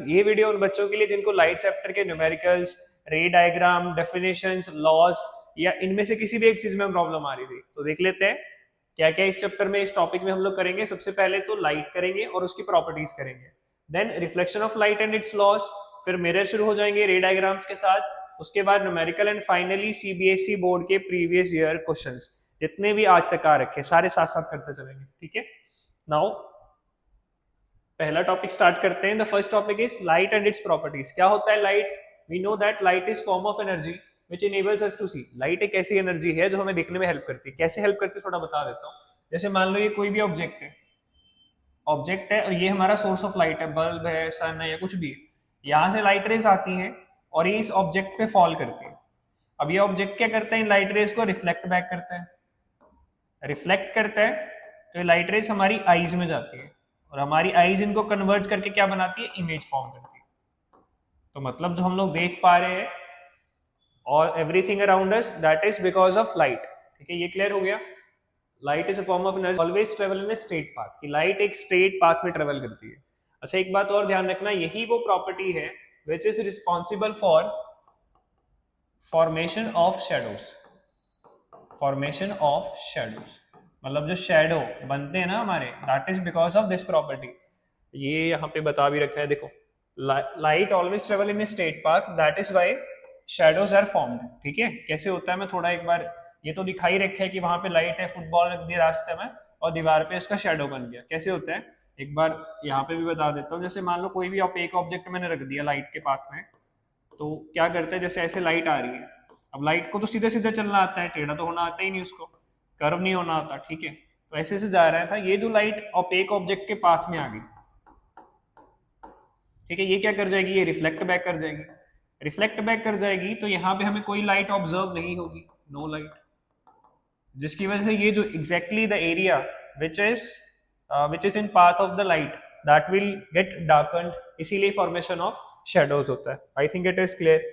ये वीडियो उन बच्चों के लिए जिनको लाइट चैप्टर के numericals, ray diagram, definitions, laws या इनमें से किसी भी एक चीज में प्रॉब्लम आ रही थी। तो देख लेते हैं क्या क्या इस चैप्टर में, इस टॉपिक में हम लोग करेंगे। सबसे पहले तो लाइट करेंगे और उसकी प्रॉपर्टीज करेंगे, then reflection of light and its laws, फिर मिरर शुरू हो जाएंगे रे डायग्राम्स के साथ, उसके बाद numerical and finally CBSE board के प्रीवियस ईयर क्वेश्चंस जितने भी आज तक आ रखे सारे साथ साथ करते चलेंगे। ठीक है, नाउ पहला टॉपिक स्टार्ट करते हैं। The first topic is light and its properties. क्या होता है light? We know that light is form of energy which enables us to see. Light एक ऐसी एनर्जी है जो हमें देखने में हेल्प करती है। कैसे हेल्प करती है थोड़ा बता देता हूँ। जैसे मान लो ये कोई भी ऑब्जेक्ट है और ये हमारा सोर्स ऑफ लाइट है, बल्ब है, सन है या कुछ भी है। यहाँ से लाइट रेज आती हैं और ये इस ऑब्जेक्ट पे फॉल करती है। अब ये ऑब्जेक्ट क्या करते हैं? लाइट रेज को रिफ्लेक्ट बैक करता है। रिफ्लेक्ट करता है तो ये लाइट रेज हमारी आईज में जाती है और हमारी आईज इनको कन्वर्ट करके क्या बनाती है? इमेज फॉर्म करती है। तो मतलब जो हम लोग देख पा रहे हैं और everything around us, that is because of light. ठीक है, ये क्लियर हो गया। Light is a form of energy always travel in a straight path, कि लाइट एक स्ट्रेट पाथ में ट्रेवल करती है। अच्छा, एक बात और ध्यान रखना, यही वो प्रॉपर्टी है which is responsible for formation of shadows. Formation of shadows मतलब जो शेडो बनते हैं ना हमारे, that is because of this property. ये यहाँ पे बता भी रखा है, देखो, light always travel in a straight path, that is why shadows are formed. ठीक है, कैसे होता है मैं थोड़ा एक बार, ये तो दिखाई रखा है कि वहां पे लाइट है, फुटबॉल रख दिया रास्ते में और दीवार पे उसका शेडो बन गया। कैसे होता है एक बार यहाँ पे भी बता देता हूँ। जैसे मान लो कोई भी एक ऑब्जेक्ट मैंने रख दिया लाइट के पाथ में, तो क्या करता है, जैसे ऐसे लाइट आ रही है, अब लाइट को तो सीधे सीधे चलना आता है, टेढ़ा तो होना आता ही नहीं, उसको कर्व नहीं होना आता। ठीक है, तो ऐसे से जा रहा था, ये जो लाइट एक ऑब्जेक्ट के पाथ में आ गई, ठीक है, ये क्या कर जाएगी? ये रिफ्लेक्ट बैक कर जाएगी। रिफ्लेक्ट बैक कर जाएगी तो यहाँ पे हमें कोई लाइट ऑब्जर्व नहीं होगी, नो लाइट, जिसकी वजह से ये जो exactly the area which is in path of the light that will get darkened, इसीलिए फॉर्मेशन ऑफ शेडोज होता है। I think it is clear.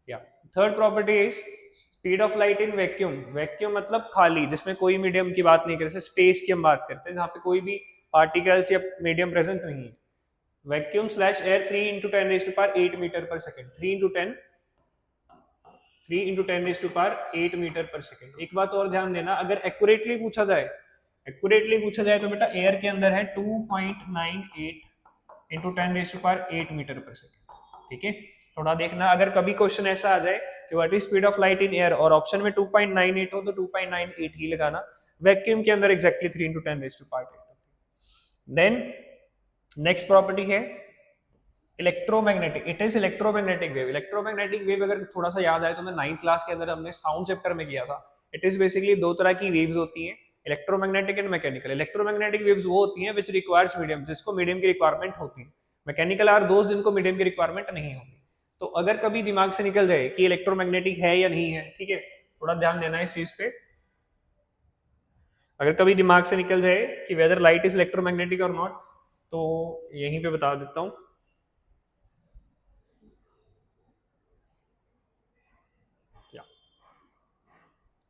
या third property is speed of light in vacuum. Vacuum मतलब खाली, जिसमें कोई medium की बात नहीं करते, स्पेस की हम बात करते हैं, जहाँ पे कोई भी पार्टिकल्स या मीडियम प्रेजेंट नहीं है। Vacuum slash air 3 into 10⁸ metre पर सेकेंड। 3 into 10 8 मीटर पर सेकेंड। एक बात और ध्यान देना, अगर एक्यूरेटली पूछा जाए तो बेटा एयर के अंदर है 2.98 into 10⁸ मीटर पर सेकेंड। ठीक है, थोड़ा देखना, अगर कभी क्वेश्चन ऐसा आ जाए कि what is speed of light in air और ऑप्शन में 2.98 हो तो 2.98 ही लगाना। वैक्यूम के अंदर exactly 3 into 10⁸. Then next property है electromagnetic. It is electromagnetic wave. Electromagnetic wave अगर थोड़ा सा याद आए तो मैं 9th क्लास के अंदर हमने साउंड चैप्टर में किया था। इट इज बेसिकली दो तरह की वेव्स होती हैं, electromagnetic and mechanical. Electromagnetic waves वो होती हैं विच रिक्वायर्स मीडियम, जिसको मीडियम की रिक्वायरमेंट होती है। मैकेनिकल आर दोस्त जिनको मीडियम की रिक्वायरमेंट नहीं होगी। तो अगर कभी दिमाग से निकल जाए कि इलेक्ट्रोमैग्नेटिक है या नहीं है, ठीक है, थोड़ा ध्यान देना इस चीज पे। अगर कभी दिमाग से निकल जाए कि वेदर लाइट इज इलेक्ट्रोमैग्नेटिक और नॉट, तो यहीं पे बता देता हूं।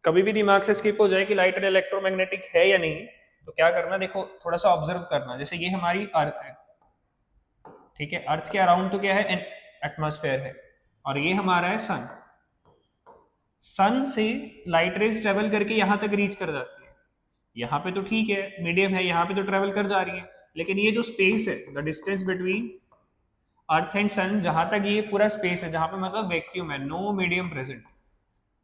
कभी भी दिमाग से स्किप हो जाए कि लाइट इलेक्ट्रोमैग्नेटिक है या नहीं, तो क्या करना, देखो थोड़ा सा ऑब्जर्व करना। जैसे ये हमारी अर्थ है, ठीक है, अर्थ के अराउंड तो क्या है? एटमॉस्फेयर है, और ये हमारा है सन। सन से लाइट रेज ट्रेवल करके यहां तक रीच कर जाती है। यहाँ पे तो ठीक है, मीडियम है, यहाँ पे तो ट्रेवल कर जा रही है, लेकिन ये जो स्पेस है, the distance between earth and sun, जहां तक ये पूरा स्पेस है, जहां पे मतलब वैक्यूम है, नो मीडियम प्रेजेंट,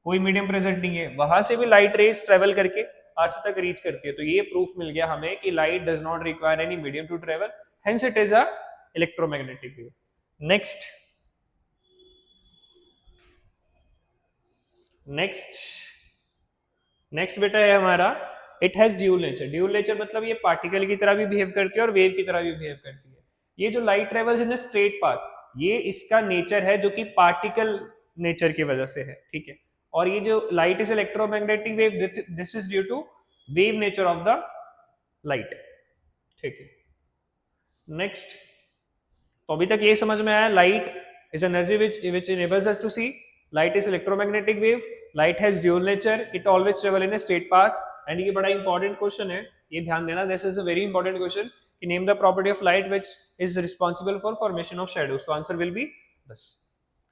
कोई मीडियम प्रेजेंट नहीं है, वहां से भी लाइट रेज ट्रेवल करके अर्थ तक रीच करती है। तो ये प्रूफ मिल गया हमें कि light does not require any medium to travel, hence it is a electromagnetic wave. Next बेटा है हमारा, it has dual nature. Dual nature मतलब ये पार्टिकल की तरह भी बिहेव करती है और वेव की तरह भी बिहेव करती है। ये जो light travels in straight path, ये इसका नेचर है जो कि पार्टिकल नेचर की वजह से है। ठीक है, और ये जो light is electromagnetic wave, this is due to wave nature of the light. ठीक है, नेक्स्ट, तो अभी तक ये समझ में आया, light is energy which enables us to see, light is electromagnetic wave, light has dual nature, it always travel in a straight path. And ये बड़ा इंपॉर्टेंट क्वेश्चन है, ये ध्यान देना, this is a very important question कि name the property of light which is responsible for formation of shadows, तो answer will be this.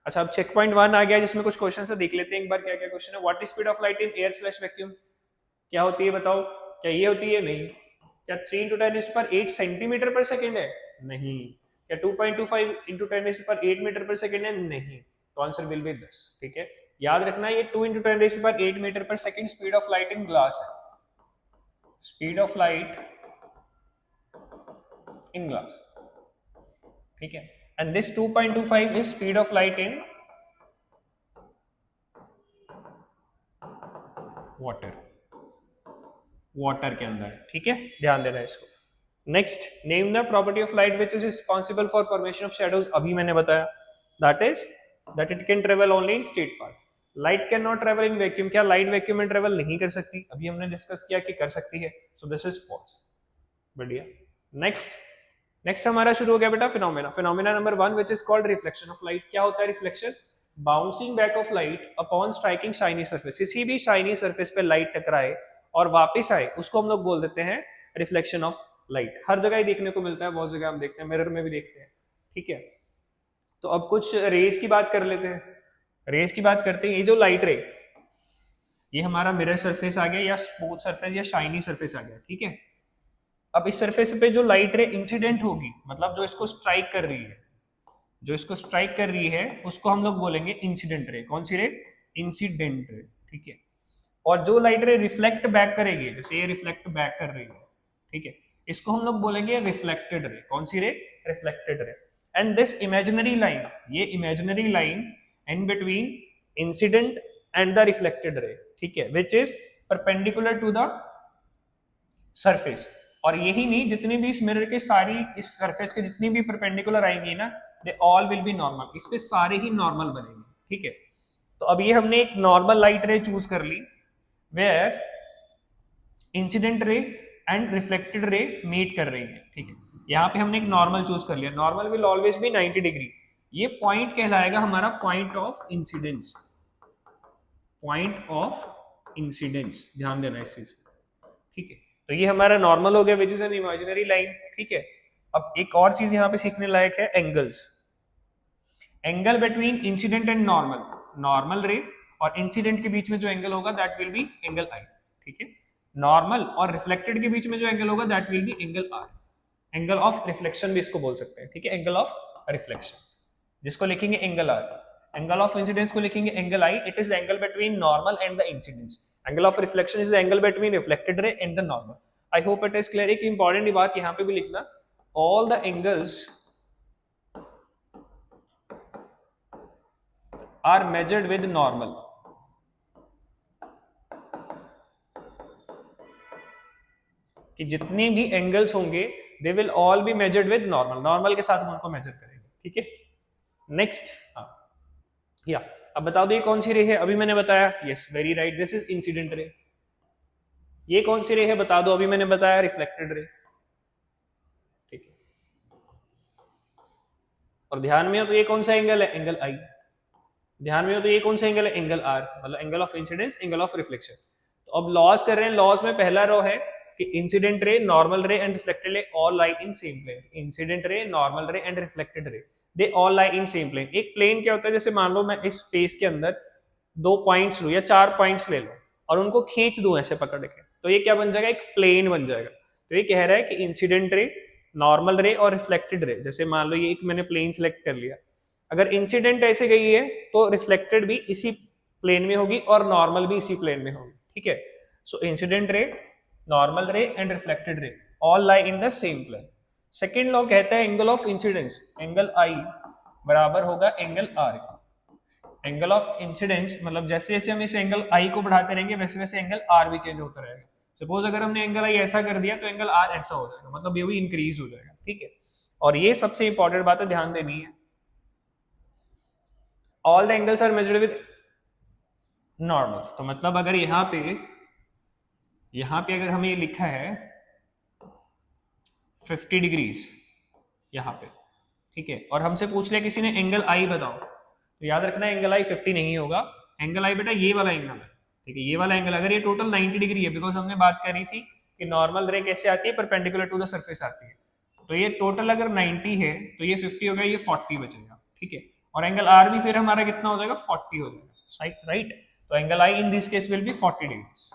अच्छा, अब चेक पॉइंट 1 आ गया जिसमें कुछ क्वेश्चन से देख लेते हैं एक बार क्या क्या क्वेश्चन है। What is speed of light in air slash vacuum, क्या होती है बताओ, क्या ये होती है? नहीं। क्या 3 इंटू 10⁸ सेंटीमीटर पर सेकेंड है? नहीं। क्या 2.25 इंटू 10⁸ मीटर पर सेकेंड है? नहीं। तो आंसर विल बी दिस। ठीक है, याद रखना ये 2 इंटू 10⁸ मीटर पर second speed of light in glass है, speed of light in glass. ठीक है, and this 2.25 is speed of light in water, water के अंदर। ठीक है, ध्यान देना इसको। Next, name the property of light which is responsible for formation of shadows, अभी मैंने बताया, that is that it can travel only in straight path. Light can not travel in vacuum, क्या लाइट वैक्यूम में travel नहीं कर सकती? अभी हमने डिस्कस किया कि कर सकती है, सो दिस इज फॉल्स। बढ़िया। नेक्स्ट हमारा शुरू हो गया बेटा phenomena. Phenomena number 1 which is called reflection of light. क्या होता है reflection? Bouncing back of light upon striking shiny surface, किसी भी शाइनी सरफेस पे लाइट टकराए और वापस आए, उसको हम लोग बोल देते हैं रिफ्लेक्शन ऑफ लाइट। हर जगह ही देखने को मिलता है, बहुत जगह हम देखते हैं, मिरर में भी देखते हैं। ठीक है, तो अब कुछ रेज की बात कर लेते हैं। रेज की बात करते हैं, ये जो लाइट रे, ये हमारा मिरर सरफेस आ गया या स्मूथ सरफेस या शाइनी सरफेस आ गया। ठीक है, अब इस सरफेस पे जो लाइट रे इंसिडेंट होगी, मतलब जो इसको स्ट्राइक कर रही है, जो इसको स्ट्राइक कर रही है उसको हम लोग बोलेंगे इंसिडेंट रे। कौन सी रे? Incident ray. ठीक है, और जो लाइट रे रिफ्लेक्ट बैक करेगी, जैसे ये रिफ्लेक्ट बैक कर रही है, ठीक है, इसको हम लोग बोलेंगे रिफ्लेक्टेड रे। कौन सी ray? Reflected ray. And this imaginary line, ये imaginary line in between incident and the reflected ray, ठीक है, which is perpendicular to the surface. और यही नहीं, जितनी भी इस मिरर के सारी इस सरफेस के जितनी भी परपेंडिकुलर आएंगी ना, they all will be normal, इस पे सारे ही नॉर्मल बनेंगे। ठीक है, तो अब ये हमने एक नॉर्मल लाइट रे चूज कर ली where incident ray and reflected ray meet कर रही है। ठीक है, यहाँ पे हमने एक नॉर्मल चूज कर लिया। Normal will always be 90 degree. ये पॉइंट कहलाएगा हमारा point of incidence, point of incidence, ध्यान देना इस चीज पे। ठीक है, तो ये हमारा नॉर्मल हो गया which is an imaginary line. ठीक है, अब एक और चीज यहाँ पे सीखने लायक है, angles. Angle between incident and normal, normal रे और इंसिडेंट के बीच में जो एंगल होगा दैट विल बी एंगल आई। ठीक है, नॉर्मल और रिफ्लेक्टेड के बीच में जो एंगल होगा that will be angle r. Angle of reflection भी इसको बोल सकते हैं। ठीक है, एंगल ऑफ रिफ्लेक्शन जिसको लिखेंगे angle r. Angle of incidence को लिखेंगे angle i. It is angle between normal and the incidence. Angle of reflection is angle between reflected ray and the normal. I hope it is clear. एक important बात यहाँ पे भी लिखना, all the angles are measured with normal. कि जितने भी angles होंगे they will all be measured with normal, normal के साथ हम उनको मेजर करेंगे। ठीक है, नेक्स्ट, हाँ या अब बता दो ये कौन सी रे है? अभी मैंने बताया, yes very right, this is incident ray. ये कौन सी रे है बता दो? अभी मैंने बताया रिफ्लेक्टेड रे। ठीक है, और ध्यान में हो तो ये कौन सा एंगल है? एंगल आई। ध्यान में हो तो ये कौन सा एंगल है? एंगल आर, मतलब angle of incidence, angle of reflection. तो अब लॉस कर रहे हैं, लॉस में पहला रो है कि incident ray, normal ray and reflected ray all lie in same plane. Incident ray, normal ray and reflected ray they all lie in same plane. एक प्लेन क्या होता है? जैसे मान लो मैं इस स्पेस के अंदर 2 पॉइंट्स लूं या 4 पॉइंट्स ले लूं और उनको खींच दूं ऐसे पकड़ के, तो ये क्या बन जाएगा? एक प्लेन बन जाएगा। तो ये कह रहा है कि इंसिडेंट रे, नॉर्मल रे और रिफ्लेक्टेड रे, जैसे मान लो ये एक मैंने प्लेन सिलेक्ट कर लिया, अगर इंसिडेंट ऐसे गई है तो रिफ्लेक्टेड भी इसी प्लेन में होगी और नॉर्मल भी इसी प्लेन में होगी। ठीक है, so incident ray, normal ray and reflected ray all lie in the same plane. Second law कहता है angle of incidence, angle i बराबर होगा angle r. Angle of incidence मतलब जैसे जैसे हम इस एंगल आई को बढ़ाते रहेंगे वैसे वैसे एंगल आर भी चेंज होता रहेगा। सपोज अगर हमने एंगल आई ऐसा कर दिया तो एंगल आर ऐसा हो जाएगा, मतलब ये भी इंक्रीज हो जाएगा। ठीक है, और ये सबसे इंपॉर्टेंट बात है, ध्यान देनी है। All the angles are measured with normal, तो मतलब अगर यहाँ पे अगर हमें लिखा है 50 डिग्रीज यहाँ पे, ठीक है, और हमसे पूछ लिया किसी ने एंगल आई बताओ, तो याद रखना एंगल आई 50 नहीं होगा। एंगल आई बेटा ये वाला एंगल है। ठीक है, ये वाला एंगल, अगर ये टोटल 90 डिग्री है, बिकॉज हमने बात करी थी कि नॉर्मल रे कैसे आती है? परपेंडिकुलर टू द सरफेस आती है। तो ये टोटल अगर 90 है तो ये 50 हो गया, ये 40 बचेगा, ठीक है। और एंगल आर भी फिर हमारा कितना हो जाएगा, 40 हो जाएगा, राइट। तो angle I in this case will be 40 degrees,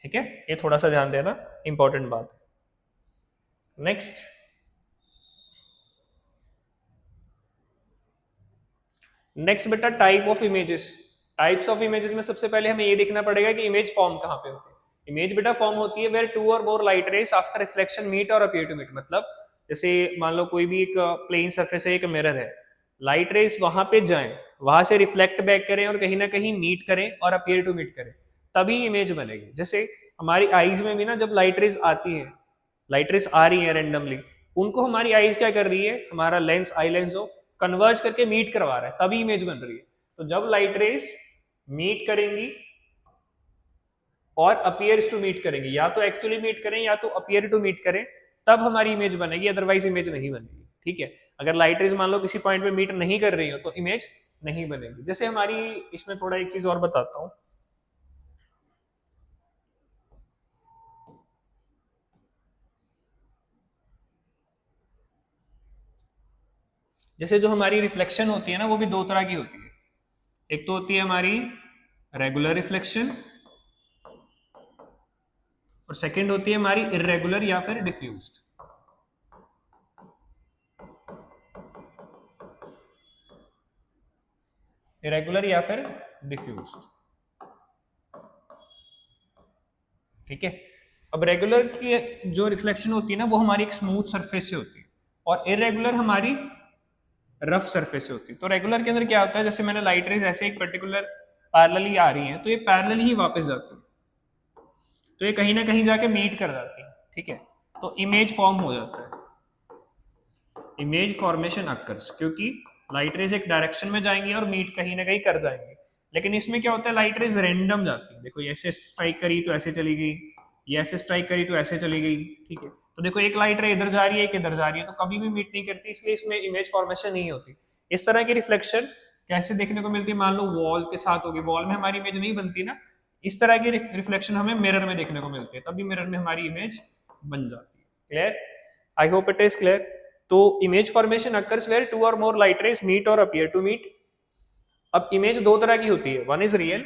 ठीक है। ये थोड़ा सा ध्यान देना, इंपॉर्टेंट बात है। नेक्स्ट, बेटा type of images. Types of images में सबसे पहले हमें ये देखना पड़ेगा कि इमेज फॉर्म कहाँ पे होती है। इमेज बेटा फॉर्म होती है where two or more light rays after reflection meet or appear to meet. मतलब जैसे मान लो कोई भी एक प्लेन सरफेस है, एक मिरर है, लाइट रेस वहां पे जाएं, वहां से रिफ्लेक्ट बैक करें और कहीं ना कहीं मीट करें और अपीयर टू मीट करें, तभी इमेज बनेगी। जैसे हमारी आईज में भी ना जब लाइट रेस आती है, लाइट रेस आ रही है रेंडमली, उनको हमारी आईज क्या कर रही है, हमारा lens, eye lens of converse करके मीट करवा रहा है, तभी इमेज बन रही है। तो जब लाइट रेस मीट करेंगी और अपीयर्स टू मीट करेंगी, या तो एक्चुअली मीट करें या तो अपीयर टू मीट करें, तब हमारी इमेज बनेगी, अदरवाइज इमेज नहीं बनेगी, ठीक है। अगर लाइट रेस मान लो किसी पॉइंट पे मीट नहीं कर रही हो तो इमेज नहीं बनेगी। जैसे हमारी इसमें थोड़ा एक चीज और बताता हूं, जैसे जो हमारी रिफ्लेक्शन होती है ना, वो भी दो तरह की होती है। एक तो होती है हमारी रेगुलर रिफ्लेक्शन, और सेकंड होती है हमारी इरेगुलर या फिर डिफ्यूज्ड। इरेगुलर या फिर डिफ्यूज्ड, ठीक है। अब रेगुलर की जो रिफ्लेक्शन होती है ना, वो हमारी एक स्मूथ सरफेस से होती है, और इरेगुलर हमारी रफ सरफेस से होती है। तो रेगुलर के अंदर क्या होता है, जैसे मैंने लाइट रेज ऐसे एक पर्टिकुलर पैरेलली आ रही है, तो ये पैरेलल ही वापस जाती है, तो ये कहीं ना कहीं जाके मीट कर जाती है, ठीक है। तो इमेज फॉर्म हो जाता है, इमेज फॉर्मेशन अकर्स, क्योंकि लाइट रेज एक डायरेक्शन में जाएंगी और मीट कहीं ना कहीं कर जाएंगे। लेकिन इसमें क्या होता है, लाइट रेज रेंडम जाती है। देखो, ऐसे स्ट्राइक करी तो ऐसे चली गई, ये ऐसे स्ट्राइक करी तो ऐसे चली गई, ठीक है। तो देखो, एक लाइट रे इधर जा रही है, एक इधर जा रही है, तो कभी भी मीट नहीं करती, इसलिए इसमें इमेज फॉर्मेशन नहीं होती। इस तरह की रिफ्लेक्शन कैसे देखने को मिलती है, मान लो वॉल के साथ होगी, वॉल में हमारी इमेज नहीं बनती ना, इस तरह की रिफ्लेक्शन हमें मिरर में देखने को मिलती है, तभी मिरर में हमारी इमेज बन जाती है। Clear? I hope it is clear. तो image formation occurs where two or more light rays meet or appear to meet. अब इमेज दो तरह की होती है, वन इज रियल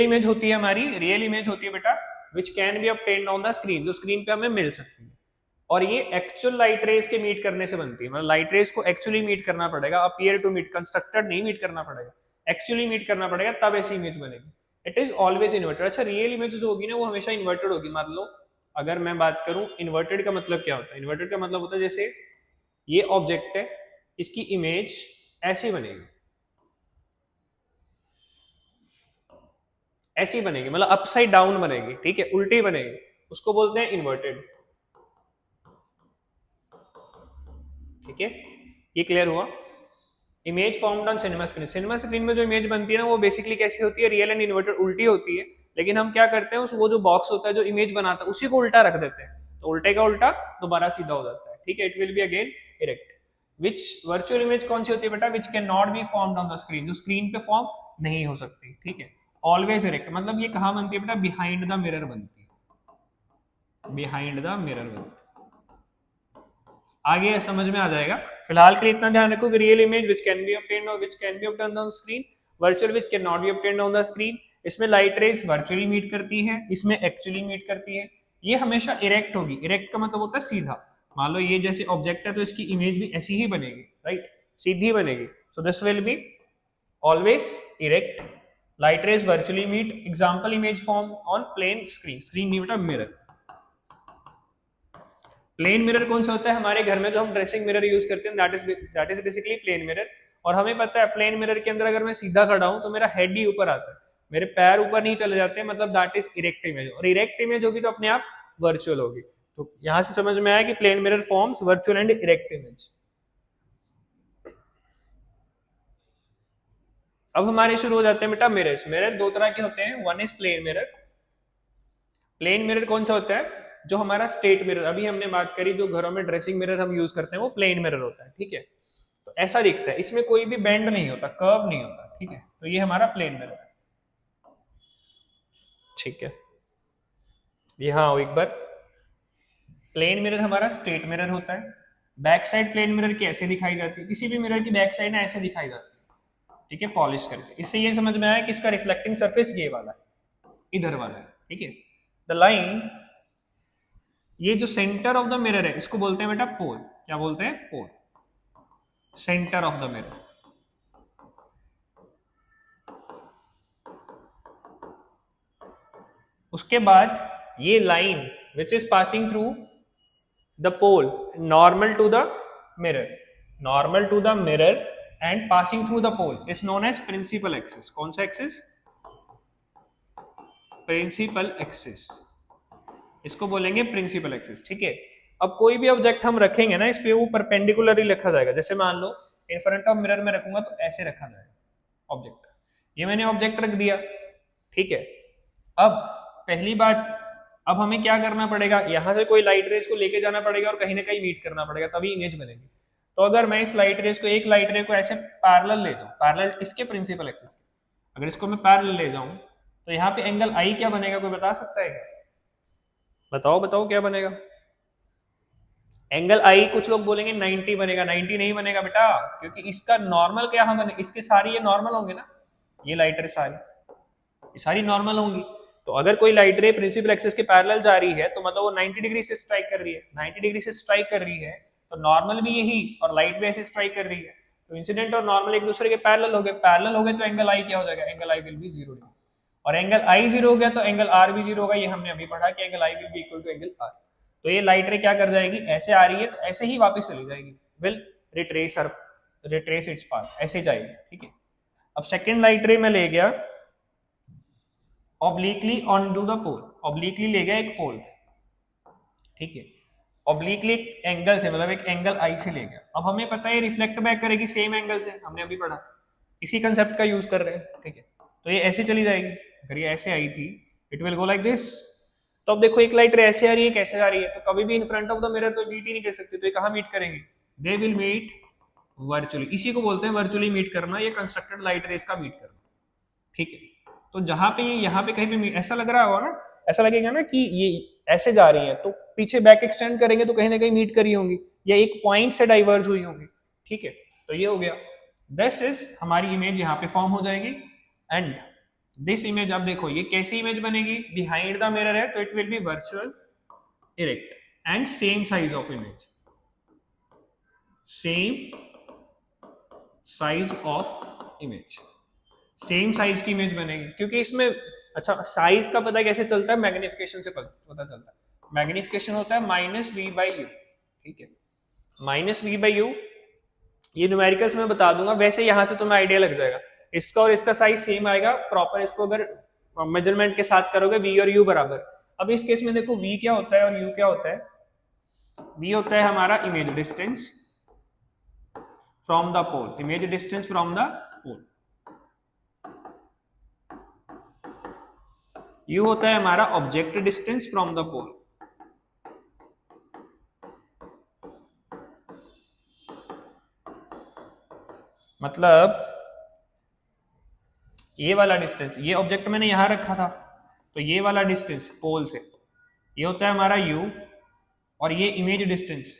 इमेज होती है हमारी, रियल इमेज होती है बेटा विच can B obtained on the screen, जो स्क्रीन पे हमें मिल सकती है, और ये एक्चुअल लाइट रेज के मीट करने से बनती है। मतलब लाइट रेज को एक्चुअली मीट करना पड़ेगा, अपीयर टू मीट, कंस्ट्रक्टेड नहीं मीट करना पड़ेगा, एक्चुअली मीट करना पड़ेगा, तब ऐसी इमेज बनेगी। It is always inverted. अच्छा, रियल इमेज जो होगी ना, वो हमेशा इन्वर्टेड होगी। मान लो अगर मैं बात करूं, इन्वर्टेड का मतलब क्या होता है, इन्वर्टेड का मतलब होता है जैसे ये ऑब्जेक्ट है, इसकी इमेज ऐसी बनेगी, ऐसी बनेगी, मतलब अपसाइड डाउन बनेगी, ठीक है, उल्टी बनेगी, उसको बोलते हैं इन्वर्टेड, ठीक है। ये क्लियर हुआ। Image formed on cinema screen, cinema screen में जो इमेज बनती है ना, वो बेसिकली कैसी होती है, रियल एंड इन्वर्टेड, उल्टी होती है। लेकिन हम क्या करते हैं, उस वो जो बॉक्स होता है जो इमेज बनाता है, उसी को उल्टा रख देते हैं, तो उल्टे का उल्टा दोबारा सीधा हो जाता है, ठीक है। It will be again erect. Which virtual image कौन सी होती है बेटा, विच can not be formed on the screen, जो स्क्रीन पे फॉर्म नहीं हो सकती, ठीक है। ऑलवेज इरेक्ट, मतलब ये कहाँ बनती है बेटा, बिहाइंड द मिरर बनती है, बिहाइंड द मिरर बनती है। आगे समझ में आ जाएगा। फिलहाल के लिए इतना ध्यान रखो कि real image which can be obtained और which can be obtained on screen, virtual which can not be obtained on the screen. इसमें लाइट रेज वर्चुअली मीट करती है, इसमें एक्चुअली मीट करती है। ये हमेशा इरेक्ट होगी, इरेक्ट का मतलब होता है सीधा। मान लो ये जैसे ऑब्जेक्ट है, तो इसकी इमेज भी ऐसी ही बनेगी, राइट, सीधी बनेगी। So this will be always erect. Light rays virtually meet, example image form on plane screen, screen नहीं बेटा मिरर। प्लेन मिरर कौन सा होता है, हमारे घर में जो हम ड्रेसिंग मिरर यूज करते हैं, that is basically plane mirror. और हमें पता है प्लेन मिरर के अंदर अगर मैं सीधा खड़ा हूं तो मेरा हेड ही ऊपर आता है, मेरे पैर ऊपर नहीं चले जाते, मतलब दैट इज इरेक्ट इमेज। और इरेक्ट इमेज होगी तो अपने आप वर्चुअल होगी। तो यहां से समझ में आया कि plane mirror forms virtual and erect image. अब हमारे शुरू हो जाते हैं बेटा मिरर्स। मिरर दो तरह के होते हैं, one is plane mirror. Plane mirror कौन सा होता है, जो हमारा स्ट्रेट मिरर, अभी हमने बात करी जो घरों में ड्रेसिंग मिरर हम यूज करते हैं, वो प्लेन मिरर होता है, ठीक है। तो ऐसा दिखता है, इसमें कोई भी बेंड नहीं होता, कर्व नहीं होता, ठीक है। तो ये हमारा प्लेन मिरर है, ठीक है। ये हाँ एक बार, प्लेन मिरर हमारा स्ट्रेट मिरर होता है, बैक साइड प्लेन मिरर की ऐसे दिखाई जाती है, किसी भी मिरर की बैक साइड ना ऐसे दिखाई जाती है, ठीक है, पॉलिश करके। इससे ये समझ में आया कि इसका रिफ्लेक्टिंग सरफेस ये वाला है, इधर वाला है, ठीक है। द लाइन, ये जो सेंटर ऑफ द मिरर है इसको बोलते हैं बेटा पोल। क्या बोलते हैं? Pole, centre of the mirror. उसके बाद ये line which is passing through the pole, normal to the mirror, normal to the mirror and passing through the pole is known as principal axis. कौन सा एक्सिस? प्रिंसिपल एक्सिस, इसको बोलेंगे principal axis, ठीक है। अब कोई भी ऑब्जेक्ट हम रखेंगे ना इस पे, वो परपेंडिकुलरली रखा जाएगा। जैसे मान लो इन फ्रंट ऑफ मिरर में रखूंगा तो ऐसे रखा जाएगा ऑब्जेक्ट। ये मैंने ऑब्जेक्ट रख दिया, ठीक है। अब पहली बात, अब हमें क्या करना पड़ेगा, यहां से कोई लाइट रेज को लेके जाना पड़ेगा और कहीं ना कहीं मीट करना पड़ेगा, तभी इमेज बनेगी। तो अगर मैं इस लाइट रेज को, एक लाइट रे को ऐसे पैरेलल ले जाऊं, पैरेलल किसके? प्रिंसिपल एक्सिस के। अगर इसको मैं पैरेलल ले जाऊं तो यहाँ पे एंगल आई क्या बनेगा, कोई बता सकता है? बताओ बताओ क्या बनेगा एंगल आई? कुछ लोग बोलेंगे 90 बनेगा। 90 नहीं बनेगा बेटा, क्योंकि इसका नॉर्मल क्या हम बने, इसके सारी ये नॉर्मल होंगे ना, ये लाइट रे सारी, ये सारी नॉर्मल होंगी। तो अगर कोई लाइट रे प्रिंसिपल एक्सिस के पैरेलल जा रही है तो मतलब वो 90 डिग्री से स्ट्राइक कर रही है। 90 डिग्री से स्ट्राइक कर रही है तो नॉर्मल भी यही और लाइट भी ऐसे स्ट्राइक कर रही है, तो इंसिडेंट और नॉर्मल एक दूसरे के पैरेलल हो गए। पैरेलल हो गए तो एंगल आई क्या हो जाएगा? Angle i will B 0 degree. और एंगल आई 0 हो गया तो एंगल आर भी 0 होगा। ये हमने अभी पढ़ा कि angle i will be equal to angle r. तो ये लाइट रे क्या कर जाएगी, ऐसे आ रही है तो ऐसे ही वापस चली जाएगी, विल रिट्रेस इट्स पाथ, ऐसे जाएगी, ठीक है। अब सेकंड लाइट रे में ले गया obliquely on to the pole, obliquely ले गया एक पोल, ठीक है, ऑब्लिकली एक एंगल से, मतलब एक एंगल आई से ले गया। अब हमें पता है रिफ्लेक्ट बैक करेगी सेम एंगल से, हमने अभी पढ़ा, इसी कंसेप्ट का यूज कर रहे हैं, ठीक है। तो ये ऐसे चली जाएगी, अगर ये ऐसे आई थी it will go like this. तो अब देखो एक लाइट रे ऐसे आ रही है, कैसे आ रही है, तो कभी भी in front of the mirror तो मीट ही नहीं कर सकते, तो ये कहाँ मीट करेंगे? They will meet virtually. इसी को बोलते हैं वर्चुअली मीट करना, ये कंस्ट्रक्टेड लाइट रेस का मीट करना, ठीक है। तो जहां पे यहाँ पे कहीं पे ऐसा लग रहा होगा ना, ऐसा लगेगा ना कि ये ऐसे जा रही है, तो पीछे बैक एक्सटेंड करेंगे तो कहीं ना कहीं मीट करी होंगी या एक पॉइंट से डाइवर्ज हुई होंगी, ठीक है। तो ये हो गया, दिस इज हमारी इमेज यहाँ पे फॉर्म हो जाएगी। एंड दिस इमेज, अब देखो ये कैसी इमेज बनेगी, बिहाइंड द मिरर है तो it will be virtual erect and same size of image, same size of image, same size की इमेज बनेगी। क्योंकि इसमें, अच्छा साइज का पता कैसे चलता है? मैग्निफिकेशन से पता चलता है। मैग्निफिकेशन होता है -v/u, ठीक है, -v/u। ये न्यूमेरिकल्स में बता दूंगा, वैसे यहां से तुम्हें आइडिया लग जाएगा। इसका और इसका साइज सेम आएगा प्रॉपर, इसको अगर मेजरमेंट के साथ करोगे v और u बराबर। अब इस केस में देखो v क्या होता है और u क्या होता है। v होता है हमारा image distance from the pole, image distance from the pole. u होता है हमारा object distance from the pole. मतलब ये वाला डिस्टेंस, ये ऑब्जेक्ट मैंने यहां रखा था, तो ये वाला डिस्टेंस पोल से, ये होता है हमारा u, और ये इमेज डिस्टेंस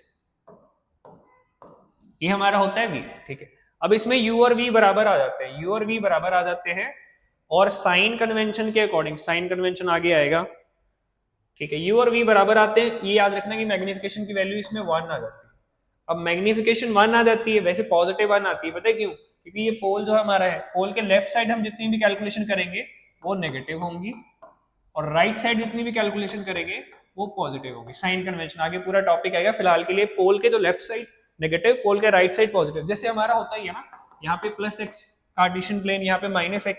ये हमारा होता है v, ठीक है। अब इसमें u और v बराबर आ जाते हैं, u और v बराबर आ जाते हैं, और साइन कन्वेंशन के अकॉर्डिंग, साइन कन्वेंशन आगे आएगा, ठीक है। u और v बराबर आते हैं, ये याद रखना कि मैग्निफिकेशन की वैल्यू इसमें 1 आ जाती है। अब मैग्निफिकेशन 1 आ जाती है, वैसे पॉजिटिव 1 आती है, पता है क्यों? क्योंकि ये पोल जो हमारा है, पोल के लेफ्ट साइड हम जितनी भी कैलकुलेशन करेंगे वो नेगेटिव होंगी, और राइट साइड जितनी भी कैलकुलेशन करेंगे वो पॉजिटिव होगी। साइन कन्वेंशन आगे पूरा टॉपिक आएगा, फिलहाल के लिए पोल के जो लेफ्ट साइड नेगेटिव, पोल के राइट साइड पॉजिटिव। जैसे हमारा होता ही है ना, यहाँ पे +x कार्टेशियन प्लेन, यहाँ पे -x,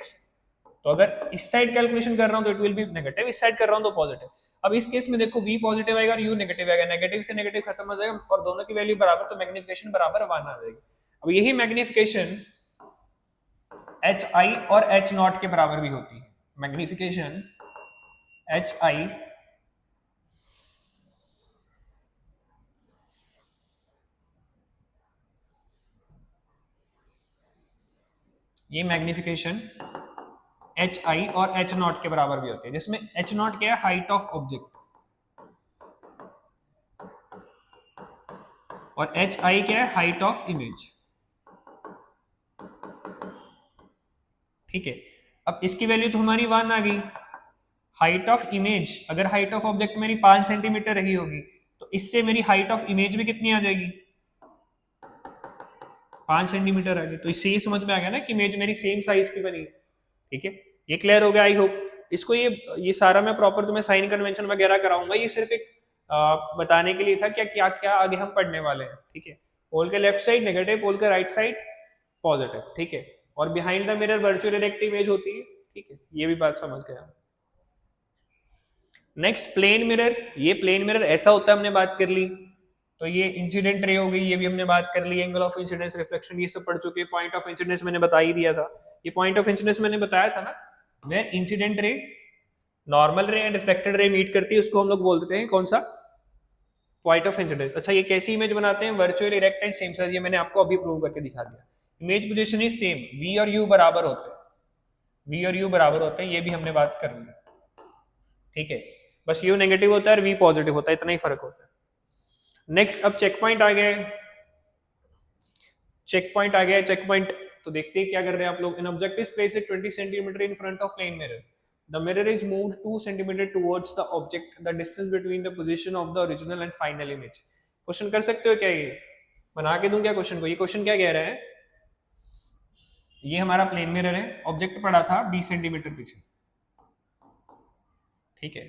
तो अगर इस साइड कैलकुलेशन कर रहा हूं तो इट विल बी नेगेटिव, इस साइड कर रहा हूं तो पॉजिटिव। अब इस केस में देखो v पॉजिटिव आएगा और u नेगेटिव आएगा, नेगेटिव से नेगेटिव खत्म हो जाएगा और दोनों की वैल्यू बराबर, तो मैग्निफिकेशन बराबर 1 आ जाएगी। अब यही मैग्निफिकेशन hi और h0 के बराबर भी होती है। मैग्निफिकेशन hi ये मैग्निफिकेशन hi और h0 के बराबर भी होती है, जिसमें h0 क्या है? हाइट ऑफ ऑब्जेक्ट, और एच आई क्या है, हाइट ऑफ इमेज। ठीक है, अब इसकी वैल्यू तो हमारी 1 आ गई। हाइट ऑफ इमेज, अगर हाइट ऑफ ऑब्जेक्ट मेरी 5 सेंटीमीटर रही होगी तो इससे मेरी हाइट ऑफ इमेज भी कितनी आ जाएगी, 5 सेंटीमीटर आ गई। तो इससे ये समझ में आ गया ना कि इमेज मेरी सेम साइज की बनी। ठीक है, ये क्लियर हो गया आई होप। इसको ये सारा मैं प्रॉपर तुम्हें साइन कन्वेंशन वगैरह कराऊंगा, ये सिर्फ एक बताने के लिए था क्या क्या क्या आगे हम पढ़ने वाले हैं। ठीक है, पोल के लेफ्ट साइड नेगेटिव, पोल के राइट साइड पॉजिटिव। ठीक है, और behind the mirror virtual erect image होती है। ठीक है, ये भी बात समझ गया। नेक्स्ट प्लेन मिरर, ये प्लेन मिरर ऐसा होता है, हमने बात कर ली। तो ये इंसिडेंट रे हो गई, ये भी हमने बात कर ली। एंगल ऑफ इंसिडेंस, रिफ्लेक्शन, ये सब पढ़ चुके। पॉइंट ऑफ इंसिडेंस मैंने बता ही दिया था। ये पॉइंट ऑफ इंसिडेंस मैंने बताया था ना, where incident ray, normal ray and reflected ray meet करती है, उसको हम लोग बोलते हैं कौन सा, पॉइंट ऑफ इंसिडेंस। अच्छा, ये कैसी इमेज बनाते हैं, virtual erect and same size. ये मैंने आपको अभी प्रूव करके दिखा दिया। Image position is same, v और यू बराबर होते हैं, वी और यू बराबर होते हैं, ये भी हमने बात कर ली। ठीक है, बस यू नेगेटिव होता है और वी पॉजिटिव होता है, इतना ही फर्क होता है। नेक्स्ट, अब चेक पॉइंट आ गए। चेक पॉइंट आ गया, चेक पॉइंट तो देखते हैं क्या कर रहे हैं आप लोग। An object is placed 20 centimetre in front of plane mirror, the mirror is moved 2 centimetre towards the object, the distance between the position of the original and final image. Question कर सकते हो क्या, ये बना के दूं क्या क्वेश्चन को। ये क्वेश्चन क्या कह रहा है, ये हमारा प्लेन मिरर है, ऑब्जेक्ट पड़ा था 20 सेंटीमीटर पीछे। ठीक है,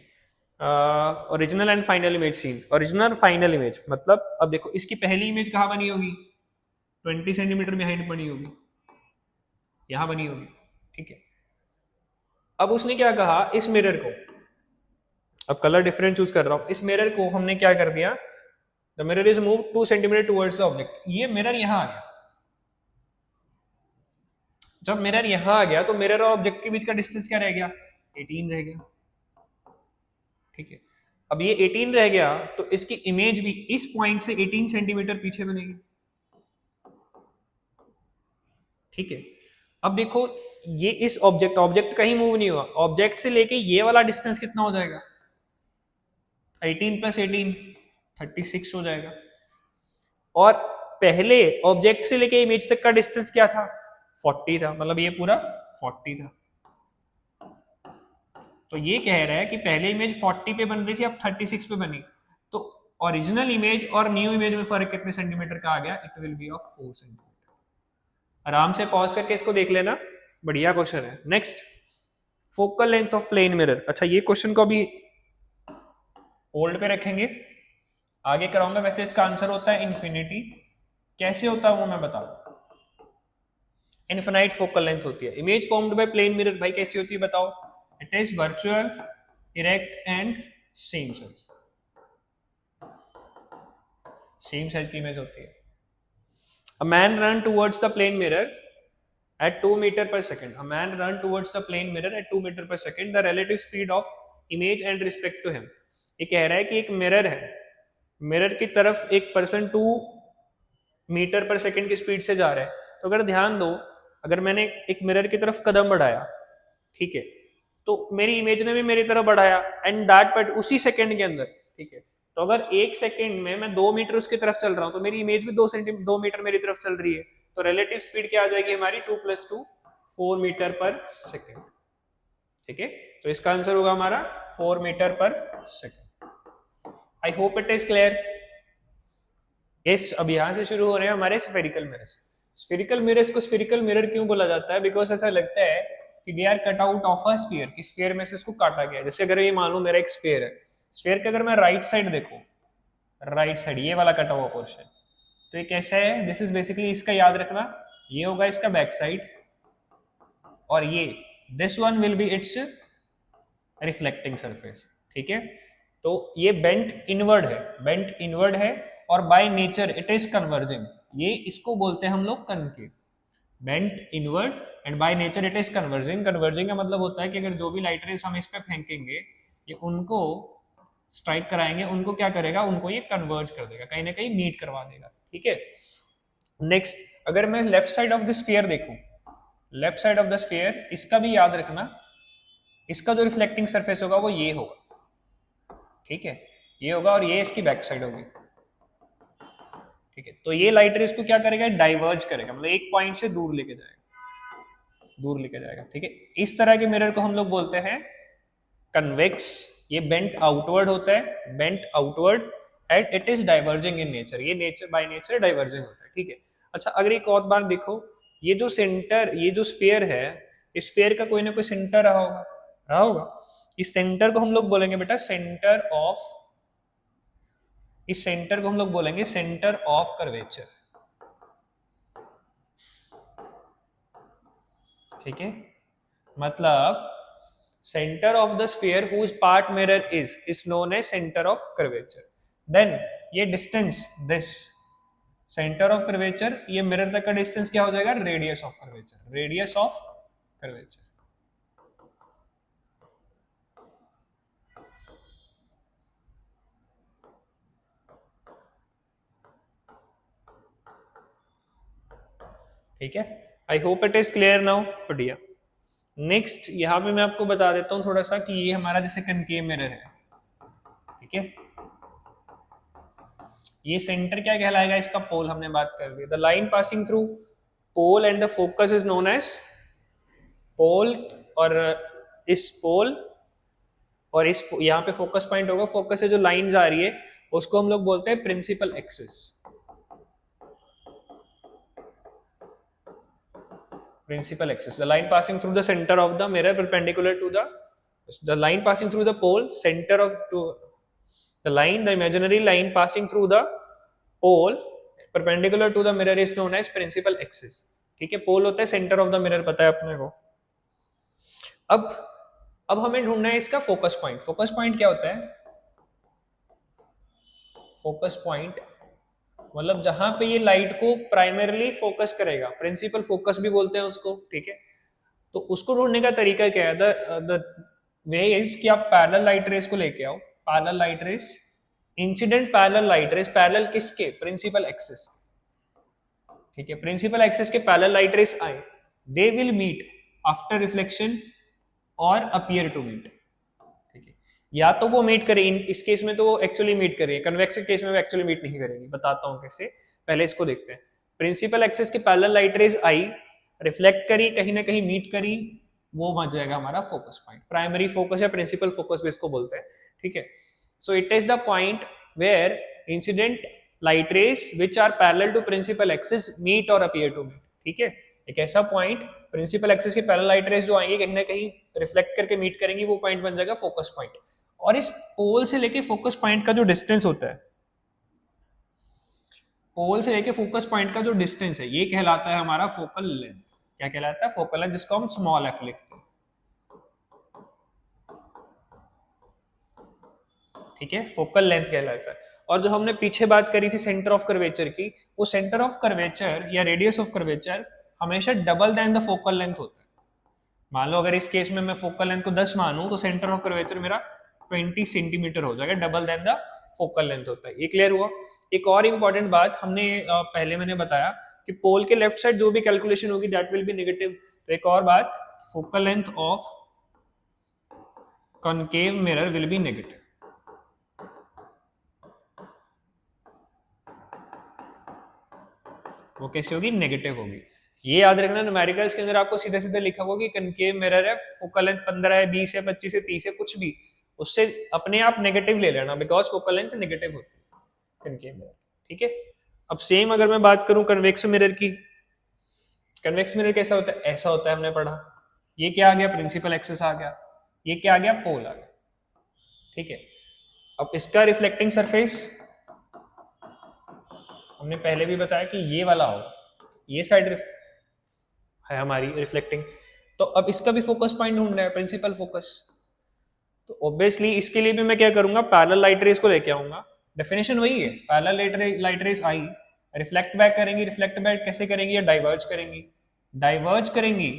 original and final image seen, original final image मतलब अब देखो इसकी पहली इमेज कहाँ बनी होगी, 20 सेंटीमीटर बिहाइंड बनी होगी, यहां बनी होगी। ठीक है, अब उसने क्या कहा, इस मिरर को, अब कलर डिफरेंट चूज कर रहा हूं, इस मिरर को हमने क्या कर दिया, the mirror is move 2 centimetre towards the object. ये मिरर यहां आ गया। जब मिरर यहां आ गया तो मिरर और ऑब्जेक्ट के बीच का डिस्टेंस क्या रह गया, 18 रह गया। ठीक है, अब ये 18 रह गया तो इसकी इमेज भी इस पॉइंट से 18 सेंटीमीटर पीछे बनेगी। ठीक है, अब देखो ये इस ऑब्जेक्ट, ऑब्जेक्ट कहीं मूव नहीं हुआ, ऑब्जेक्ट से लेके ये वाला डिस्टेंस कितना हो जाएगा, 18 प्लस 18 36 हो जाएगा। और पहले ऑब्जेक्ट से लेके इमेज तक का डिस्टेंस क्या था, 40 था, मतलब ये पूरा 40 था। तो ये कह रहा है कि पहले इमेज 40 पे बन रही थी, अब 36 पे बनी। तो ओरिजिनल इमेज और न्यू इमेज में फर्क कितने सेंटीमीटर का आ गया, it will B of 4 centimetre. आराम से पॉज करके इसको देख लेना, बढ़िया क्वेश्चन है। Next, focal length of plane mirror. अच्छा, ये क्वेश्चन को अभी होल्ड पे रखेंगे, आगे कराऊंगा। वैसे इसका आंसर होता है इन्फिनिटी। कैसे होता है वो मैं बताऊं। इनफिनाइट फोकल लेंथ होती है। Image formed by plane mirror भाई कैसी होती है बताओ, it is virtual erect and same size, same size की इमेज होती है। A man run towards the plane mirror at 2 meter per second. A man run towards the plane mirror at 2 meter per second. The relative speed of image and respect to him. ये कह रहा है कि एक mirror है, mirror की तरफ एक पर्सन 2 मीटर पर सेकंड की स्पीड से जा रहा है। तो अगर ध्यान दो, अगर मैंने एक मिरर की तरफ कदम बढ़ाया, ठीक है, तो मेरी इमेज ने भी मेरी तरफ बढ़ाया एंड दैट बट उसी सेकंड के अंदर। ठीक है, तो अगर 1 सेकंड में मैं 2 मीटर उसकी तरफ चल रहा हूं तो मेरी इमेज भी 2 मीटर मेरी तरफ चल रही है। तो रिलेटिव स्पीड क्या आ जाएगी हमारी, 2 + 2 4 मीटर पर सेकंड। ठीक है, तो इसका आंसर होगा हमारा 4 metre per second. I hope it is clear. Yes, अब यहां से शुरू हो रहे हैं हमारे स्फेरिकल मिरर्स। स्फेरिकल मिरर्स को स्फेरिकल मिरर क्यों बोला जाता है, बिकॉज ऐसा लगता है कि they are cut out of a sphere, कि स्फीयर में से इसको काटा गया। जैसे अगर ये मान लो मेरा एक स्फीयर है, स्फीयर के अगर मैं राइट साइड देखूं, राइट साइड ये वाला कटा हुआ पोर्शन, तो ये कैसा है, दिस इज बेसिकली, इसका याद रखना, ये होगा इसका बैक साइड और ये this one will be it's reflecting surface. ठीक है, तो ये बेंट इनवर्ड है, बेंट इनवर्ड है और by nature it is converging. ये इसको बोलते हैं हम लोग concave, bent inward and by nature it is converging. Converging का मतलब होता है कि अगर जो भी लाइट रेस हम इस पे फेंकेंगे, ये उनको स्ट्राइक कराएंगे, उनको क्या करेगा, उनको ये कन्वर्ज कर देगा, कहीं ना कहीं मीट करवा देगा। ठीक है, नेक्स्ट, अगर मैं left side of the sphere देखूं, left side of the sphere, इसका भी याद रखना, इसका जो रिफ्लेक्टिंग सरफेस होगा वो ये होगा। ठीक है, ये होगा और ये इसकी बैक साइड होगी। ठीक है, तो ये लाइट रेस को क्या करेगा, डाइवर्ज करेगा, मतलब एक पॉइंट से दूर लेके जाएगा, ठीक है। इस तरह के मिरर को हम लोग बोलते हैं कन्वेक्स। ये बेंट आउटवर्ड होता है, bent outward and it is diverging in nature, ये नेचर बाय नेचर डाइवर्जिंग होता है, ठीक है। अच्छा, अगर एक और बार देखो, ये जो सेंटर, ये जो स्फीयर है, इस स्फीयर का कोई ना कोई सेंटर रहा होगा। इस सेंटर को हम लोग बोलेंगे बेटा सेंटर ऑफ, इस सेंटर को हम लोग बोलेंगे सेंटर ऑफ कर्वेचर, ठीक है। मतलब center of the sphere whose part mirror is known as center of curvature. Then ये distance, this center of curvature, ये mirror तक का distance क्या हो जाएगा, radius of curvature, radius of curvature। ठीक है, आई hope it is clear now. बढ़िया। नेक्स्ट यहाँ पे मैं आपको बता देता हूँ थोड़ा सा कि ये हमारा जैसे कनकेव मिरर है, ठीक है। ये सेंटर क्या कहलाएगा, इसका पोल हमने बात कर ली। The line passing through pole and the focus is known as pole, और इस पोल और इस यहाँ पे फोकस पॉइंट होगा, फोकस से जो लाइन जा रही है उसको हम लोग बोलते हैं principal axis, principal axis. The line passing through the center of the mirror perpendicular to the line passing through the pole center of to the line, the imaginary line passing through the pole perpendicular to the mirror is known as principal axis, ठीक है। पोल होता है centre of the mirror, पता है अपने को। अब हमें ढूंढना है इसका फोकस पॉइंट। फोकस पॉइंट क्या होता है, फोकस पॉइंट मतलब जहां पे ये लाइट को प्राइमरीली फोकस करेगा, प्रिंसिपल फोकस भी बोलते हैं उसको, ठीक है। तो उसको ढूंढने का तरीका क्या है, द वे इज कि आप पैरेलल लाइट रेस को लेके आओ, parallel light rays, incident parallel light rays, parallel किसके, प्रिंसिपल एक्सिस, ठीक है। प्रिंसिपल एक्सिस के पैरेलल लाइट रेस आए, they will meet after reflection or appear to meet, ठीक है। या तो वो मीट करे, इस केस में तो वो एक्चुअली मीट करेगी, कन्वेक्स केस में वो एक्चुअली मीट नहीं करेगी, बताता हूं कैसे, पहले इसको देखते हैं। प्रिंसिपल एक्सिस के पैरेलल लाइट रेज आई, रिफ्लेक्ट करी, कहीं ना कहीं मीट करी, वो बन जाएगा हमारा फोकस पॉइंट। प्राइमरी फोकस या प्रिंसिपल फोकस भी इसको बोलते हैं, ठीक है। So it is the point where incident light rays which are parallel to principal axis meet or appear to meet, ठीक है। एक ऐसा पॉइंट प्रिंसिपल एक्सिस के पैरेलल लाइट रेज जो आएंगे कहीं ना कहीं रिफ्लेक्ट करके मीट करेंगी, वो पॉइंट बन जाएगा फोकस पॉइंट। और इस पोल से लेके फोकस पॉइंट का जो डिस्टेंस होता है, पोल से लेके फोकस पॉइंट का जो डिस्टेंस है, ये कहलाता है हमारा फोकल लेंथ। क्या कहलाता है, फोकल लेंथ, जिसको हम स्मॉल एफ लिखते हैं, ठीक है, फोकल लेंथ कहलाता है। और जो हमने पीछे बात करी थी सेंटर ऑफ कर्वेचर की, वो सेंटर ऑफ कर्वेचर या रेडियस ऑफ कर्वेचर हमेशा double than the focal length होता है। मान लो अगर इस केस में मैं फोकल लेंथ को 10 मानूं, तो सेंटर ऑफ कर्वेचर मेरा 20 सेंटीमीटर हो जाएगा, double than the focal length होता है। ये क्लियर हुआ। एक और इंपॉर्टेंट बात हमने पहले मैंने बताया कि पोल के लेफ्ट साइड जो भी कैलकुलेशन होगी दैट विल बी नेगेटिव। तो एक और बात, focal length of concave mirror will be negative. वो कैसे होगी, नेगेटिव होगी। ये याद रखना, न्यूमेरिकल्स के अंदर आपको सीधा सीधा लिखा होगा कि कनकेव मिरर है, फोकल लेंथ 15 है, 20 है, 25 है, 30 है, कुछ भी, उससे अपने आप नेगेटिव ले लेना, बिकॉज फोकल लेंथ नेगेटिव होती है कनकेव मिरर, ठीक है। अब सेम अगर मैं बात करूं कन्वेक्स मिरर की, कन्वेक्स मिरर कैसा होता है, ऐसा होता है, हमने पढ़ा। ये क्या आ गया, प्रिंसिपल एक्सिस आ गया, ये क्या आ गया, पोल आ गया, ठीक है। अब इसका रिफ्लेक्टिंग सरफेस हमने पहले भी बताया कि ये वाला हो, ये साइड है हमारी रिफ्लेक्टिंग। तो अब इसका भी फोकस पॉइंट ढूंढना है, प्रिंसिपल फोकस। तो ऑब्वियसली इसके लिए भी मैं क्या करूंगा, पैरेलल लाइट रेज को लेके आऊंगा। डेफिनेशन वही है, पैरेलल लाइट रेज आई, रिफ्लेक्ट बैक करेंगी, रिफ्लेक्ट बैक कैसे करेंगी, या डाइवर्ज करेंगी, डाइवर्ज करेंगी।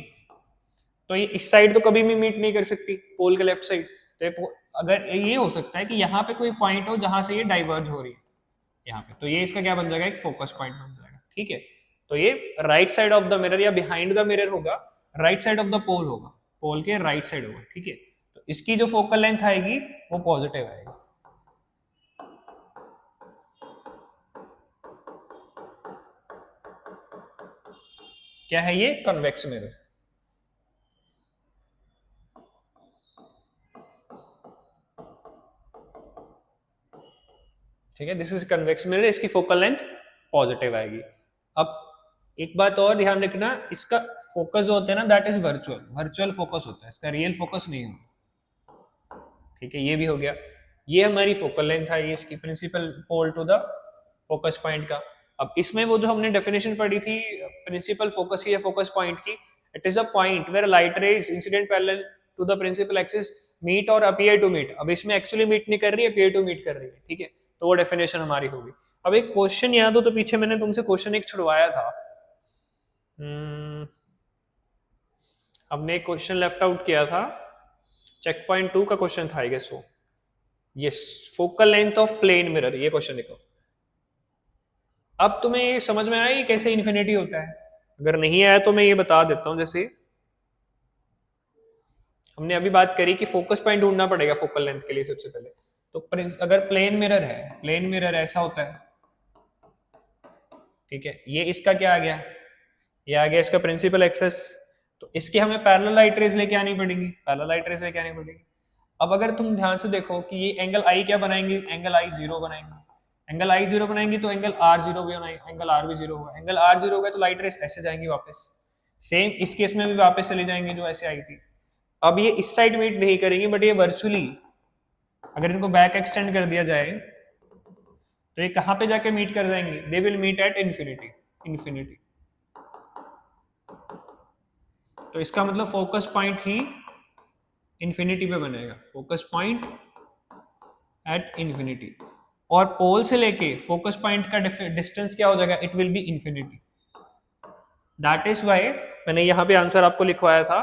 तो ये इस साइड तो कभी भी मीट नहीं कर सकती पोल के लेफ्ट साइड। तो अगर ये हो सकता है कि यहाँ पे कोई पॉइंट हो जहां से ये डाइवर्ज हो रही है यहाँ पे, तो ये इसका क्या बन जाएगा, एक फोकस पॉइंट बन जाएगा, ठीक है। तो ये right side of the mirror या बिहाइंड द मिरर होगा, राइट साइड ऑफ द पोल होगा, पोल के राइट साइड होगा, ठीक है। तो इसकी जो फोकल लेंथ आएगी वो पॉजिटिव आएगी, क्या है ये? Convex mirror. ठीक है, दिस इज कन्वेक्स मिरर, इसकी फोकल लेंथ पॉजिटिव आएगी। अब एक बात और ध्यान रखना, इसका फोकस जो होता है ना that is virtual, virtual focus होता है, इसका रियल फोकस नहीं होता। ठीक है, ये भी हो गया। ये हमारी फोकल लेंथ है, ये इसकी principal pole to the focus point का। अब इसमें वो जो हमने डेफिनेशन पढ़ी थी प्रिंसिपल फोकस की या फोकस पॉइंट की, it is a point where light rays incident parallel to the principal axis meet or appear to meet. अब इसमें एक्चुअली मीट नहीं कर रही है, अपीयर टू मीट कर रही है। ठीक है, तो वो डेफिनेशन हमारी होगी। अब एक क्वेश्चन याद हो तो पीछे मैंने तुमसे क्वेश्चन एक छुड़वाया था, हमने एक क्वेश्चन लेफ्ट आउट किया था, चेक पॉइंट 2 का क्वेश्चन था आई गेस वो। Yes, focal length of plane mirror, ये क्वेश्चन देखो। अब तुम्हें ये समझ में आया ये कैसे इन्फिनिटी होता है? अगर नहीं आया तो मैं ये बता देता हूं। जैसे हमने अभी बात करी कि फोकस पॉइंट ढूंढना पड़ेगा फोकल लेंथ के लिए सबसे पहले। तो अगर प्लेन मिरर है, प्लेन मिरर ऐसा होता है। ठीक है, ये इसका क्या आ गया? ये आ गया इसका प्रिंसिपल एक्सेस। तो इसके हमें पैरेलल लाइट रेज लेके आनी पड़ेगी, पैरेलल लाइट रेज लेके आनी पड़ेगी। अब अगर तुम ध्यान से देखो कि ये एंगल आई क्या बनाएंगे, एंगल आई जीरो बनाएंगे। एंगल आई जीरो बनाएंगे तो एंगल आर जीरो भी बनाएंगे, एंगल आर भी जीरो होगा। एंगल आर जीरो होगा तो लाइट रेस ऐसे जाएंगी वापस, सेम इस केस में भी वापस चली जाएंगी जो ऐसे आई थी। अब ये इस साइड मीट नहीं करेंगी, बट ये वर्चुअली अगर इनको बैक एक्सटेंड कर दिया जाए तो ये कहां पे जाके मीट कर जाएंगे? They will meet at infinity, infinity. तो इसका मतलब फोकस पॉइंट ही इन्फिनिटी पे बनेगा, फोकस पॉइंट एट इन्फिनिटी। और पोल से लेके फोकस पॉइंट का डिस्टेंस क्या हो जाएगा? It will be infinity. That is why मैंने यहां पे आंसर आपको लिखवाया था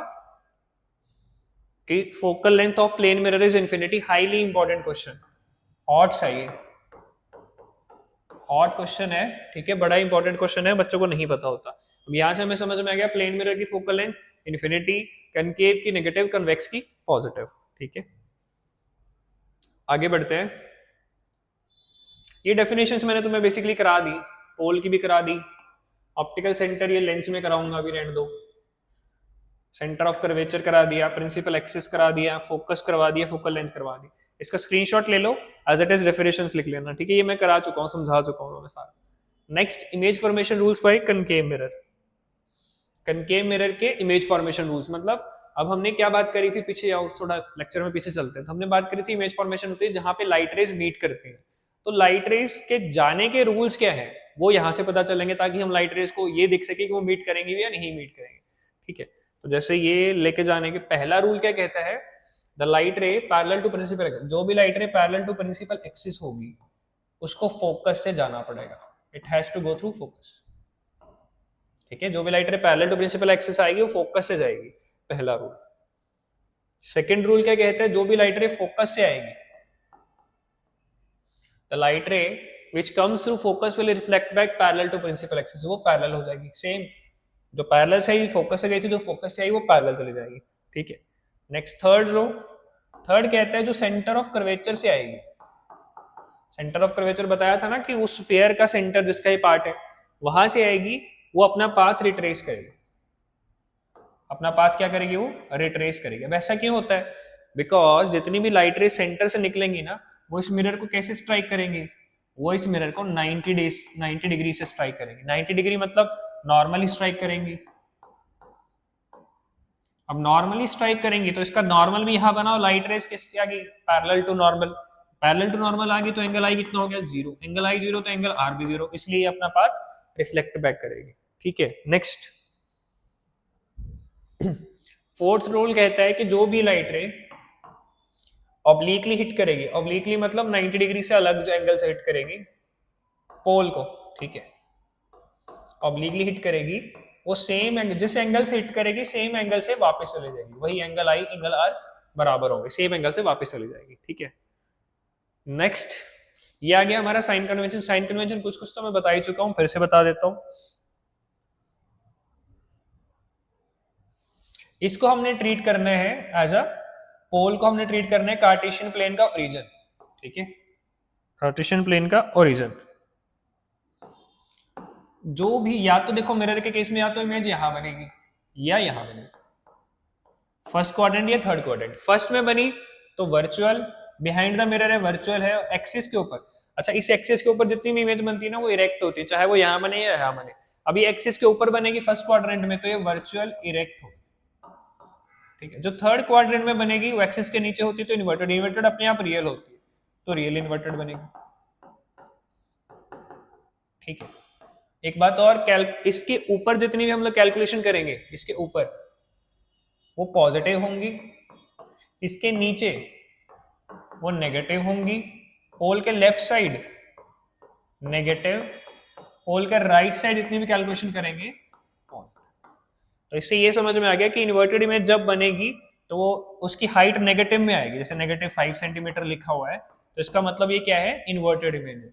कि focal length of plane mirror is infinity. Highly important question, hot चाहिए, हॉट क्वेश्चन है। ठीक है, बड़ा इंपॉर्टेंट क्वेश्चन है, बच्चों को नहीं पता होता। अब यहां से हमें समझ में आ गया प्लेन मिरर की फोकल लेंथ इन्फिनिटी, कनकेव की नेगेटिव, कन्वेक्स की पॉजिटिव। ठीक है, आगे बढ़ते हैं। ये डेफिनेशंस मैंने तुम्हें बेसिकली करा दी, पोल की भी करा दी, ऑप्टिकल सेंटर ये लेंस में कराऊंगा, अभी रहने दो। सेंटर ऑफ कर्वेचर करा दिया, प्रिंसिपल एक्सिस करा दिया, फोकस करवा दिया, फोकल लेंथ करवा दी। इसका स्क्रीनशॉट ले लो, एज इट इज रेफरेंस लिख लेना। ठीक है, ये मैं करा चुका हूँ, समझा चुका हूँ मैं सारा। Next, image formation rules for concave mirror. Concave mirror के इमेज फॉर्मेशन रूल्स, मतलब अब हमने क्या बात करी थी पीछे, आओ थोड़ा लेक्चर में पीछे चलते हैं। तो हमने बात करी थी इमेज फॉर्मेशन होती है जहां पे लाइट रेज मीट करती है। तो लाइट रेज के जाने के रूल्स क्या है वो यहां से पता चलेंगे, ताकि हम लाइट रेज को ये दिख सके कि वो मीट करेंगे या नहीं मीट करेंगे। ठीक है, तो जैसे ये लेके जाने के पहला रूल क्या कहता है? The light ray parallel to principal axis, जो भी light ray parallel to principal axis होगी उसको फोकस से जाना पड़ेगा, it has to go through focus. ठीक है, जो भी light ray parallel to principal axis आएगी वो फोकस से जाएगी, पहला रूल। सेकेंड रूल क्या कहता है? जो भी लाइट रे फोकस से आएगी, the light ray which comes through focus will reflect back parallel to principal axis, वो पैरेलल हो जाएगी। सेम जो पैरेलल से आई फोकस से गई थी, जो फोकस से आई वो पैरेलल चली जाएगी। ठीक है, नेक्स्ट थर्ड रो, थर्ड कहता है जो सेंटर ऑफ कर्वेचर से आएगी। सेंटर ऑफ कर्वेचर बताया था ना कि उस स्फीयर का सेंटर जिसका ये पार्ट है वहां से आएगी, वो अपना पाथ रिट्रेस करेगी। अपना पाथ क्या करेगी? वो रिट्रेस करेगी। वैसा क्यों होता है? बिकॉज जितनी भी लाइट रेज सेंटर से निकलेंगी ना, वो इस मिरर को कैसे स्ट्राइक करेंगे? वो इस मिरर को 90 डिग्री से स्ट्राइक करेंगे। 90 डिग्री मतलब नॉर्मली स्ट्राइक करेंगी। अब नॉर्मली स्ट्राइक करेंगी तो इसका नॉर्मल भी यहां बनाओ, लाइट रेज किससे आ गई? Parallel to normal. Parallel to normal आ गई तो एंगल आई कितना हो गया? जीरो। एंगल आई जीरो तो एंगल आर भी जीरो, इसलिए ये अपना पाथ रिफ्लेक्ट बैक करेगी। ठीक है, नेक्स्ट फोर्थ रूल कहता है कि जो भी लाइट रे ऑब्लिकली हिट करेगी, ऑब्लिकली मतलब 90 डिग्री से अलग जो एंगल से हिट करेगी पोल को, ठीक है, ऑब्लिकली हिट करेगी, वो सेम एंगल, जिस एंगल से हिट करेगी सेम एंगल से वापस चली जाएगी। वही एंगल आई एंगल आर बराबर होंगे, सेम एंगल से वापस चली जाएगी। ठीक है, नेक्स्ट ये आ गया हमारा साइन कन्वेंशन। साइन कन्वेंशन कुछ कुछ तो मैं बता ही चुका हूं, फिर से बता देता हूं। इसको हमने ट्रीट करना है एज अ पोल को हमने ट्रीट करना है कार्टेशियन प्लेन का ओरिजिन। ठीक है, कार्टेशियन प्लेन का ओरिजिन। जो भी, या तो देखो मिरर के केस में या तो इमेज यहां बनेगी या यहां बनेगी, फर्स्ट क्वाड्रेंट या थर्ड क्वाड्रेंट। फर्स्ट में बनी तो वर्चुअल, बिहाइंड द मिरर है, वर्चुअल है, एक्सिस के ऊपर। अच्छा, इस एक्सिस के ऊपर जितनी भी इमेज बनती है ना वो इरेक्ट होती है, चाहे वो यहाँ बने या यहाँ बने। अभी एक्सिस के ऊपर बनेगी फर्स्ट क्वाड्रेंट में तो ये वर्चुअल इरेक्ट होगी, ठीक है। जो थर्ड क्वाड्रेंट में बनेगी वो एक्सिस के नीचे होती है तो इन्वर्टेड, इन्वर्टेड अपने आप रियल होती है तो रियल इन्वर्टेड बनेगी, ठीक है। एक बात और, इसके ऊपर जितनी भी हम लोग कैलकुलेशन करेंगे इसके ऊपर वो पॉजिटिव होंगी, इसके नीचे वो नेगेटिव होंगी, पोल के लेफ्ट साइड नेगेटिव, पोल के राइट साइड जितनी भी कैलकुलेशन करेंगे तो इससे ये समझ में आ गया कि इन्वर्टेड इमेज जब बनेगी तो वो उसकी हाइट नेगेटिव में आएगी। जैसे नेगेटिव 5 सेंटीमीटर लिखा हुआ है तो इसका मतलब ये क्या है, इन्वर्टेड इमेज है।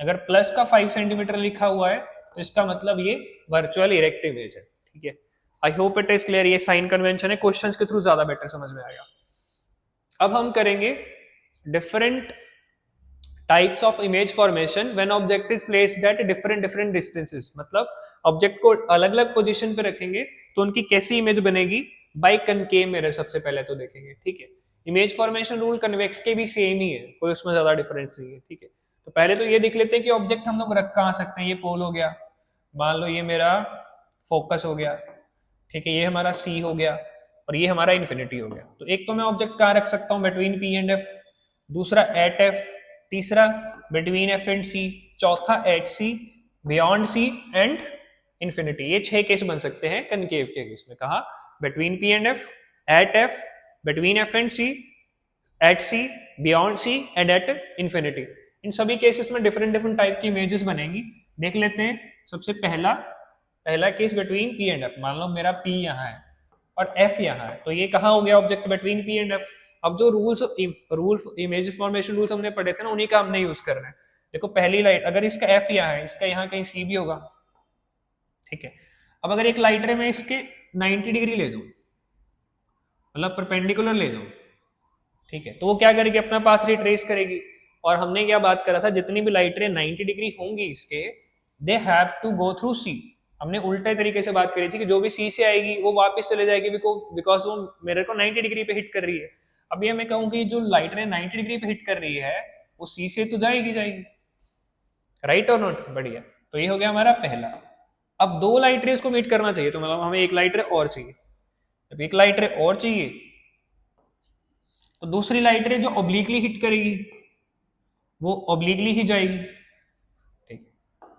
अगर प्लस का 5 सेंटीमीटर लिखा हुआ है तो इसका मतलब ये वर्चुअल इरेक्ट इमेज है, ठीक है। आई होप इट इज क्लियर। ये साइन कन्वेंशन है, क्वेश्चंस के थ्रू ज्यादा बेटर समझ में आएगा। अब हम करेंगे different types of image formation when object is placed at different distances. मतलब ऑब्जेक्ट को अलग अलग पोजीशन पे रखेंगे तो उनकी कैसी इमेज बनेगी, बाय कनकेव मिरर सबसे पहले तो देखेंगे, ठीक है। इमेज फॉर्मेशन रूल कन्वेक्स के भी सेम ही है, कोई उसमें ज्यादा डिफरेंस नहीं है, ठीक है। तो पहले तो ये देख लेते हैं कि ऑब्जेक्ट हम लोग रख कहाँ सकते हैं। ये पोल हो गया, मान लो ये मेरा फोकस हो गया, ठीक है, ये हमारा सी हो गया और ये हमारा इन्फिनिटी हो गया। तो एक तो मैं ऑब्जेक्ट कहाँ रख सकता हूँ, बिटवीन पी एंड एफ, दूसरा एट एफ, तीसरा बिटवीन एफ एंड सी, चौथा at C, beyond C and infinity. ये 6 केस बन सकते हैं कनकेव के केस में। कहा between P and F, at F, between F and C, at C, beyond C and at infinity. इन सभी केसेस में डिफरेंट टाइप की इमेजेस बनेंगी। देख लेते हैं। सबसे पहला case between P and F. मान लो मेरा पी यहाँ है और एफ यहाँ है, तो ये कहाँ हो गया object, between P and F. अब जो रूल इमेज फॉर्मेशन रूल्स हमने पढ़े थे ना, उन्हीं का हमने यूज करना है। देखो पहली लाइट, अगर इसका एफ यहाँ है, इसका यहाँ कहीं सी भी होगा, ठीक है। अब अगर एक लाइट रे में इसके 90 डिग्री ले दूं, मतलब परपेंडिकुलर ले दूं, ठीक है, तो वो क्या करेगी, अपना पाथ रिट्रेस करेगी। और हमने क्या बात करा था, जितनी भी लाइट रे 90 डिग्री होंगी इसके, they have to go through C. हमने उल्टे तरीके से बात करी थी कि जो भी सी से आएगी वो वापस चले जाएगी, बिकॉज वो मिरर को 90 डिग्री पे हिट कर रही है। अब ये मैं कहूँ कि जो लाइट रे 90 डिग्री पे हिट कर रही है वो सी से तो जाएगी, राइट और नॉट, बढ़िया। तो ये हो गया हमारा पहला। अब 2 लाइट रेस को मीट करना चाहिए, तो मतलब हमें एक लाइट रे और चाहिए। जब एक लाइट रे और चाहिए तो दूसरी लाइट रे जो ऑब्लिकली हिट करेगी वो ऑब्लिकली ही जाएगी, ठीक।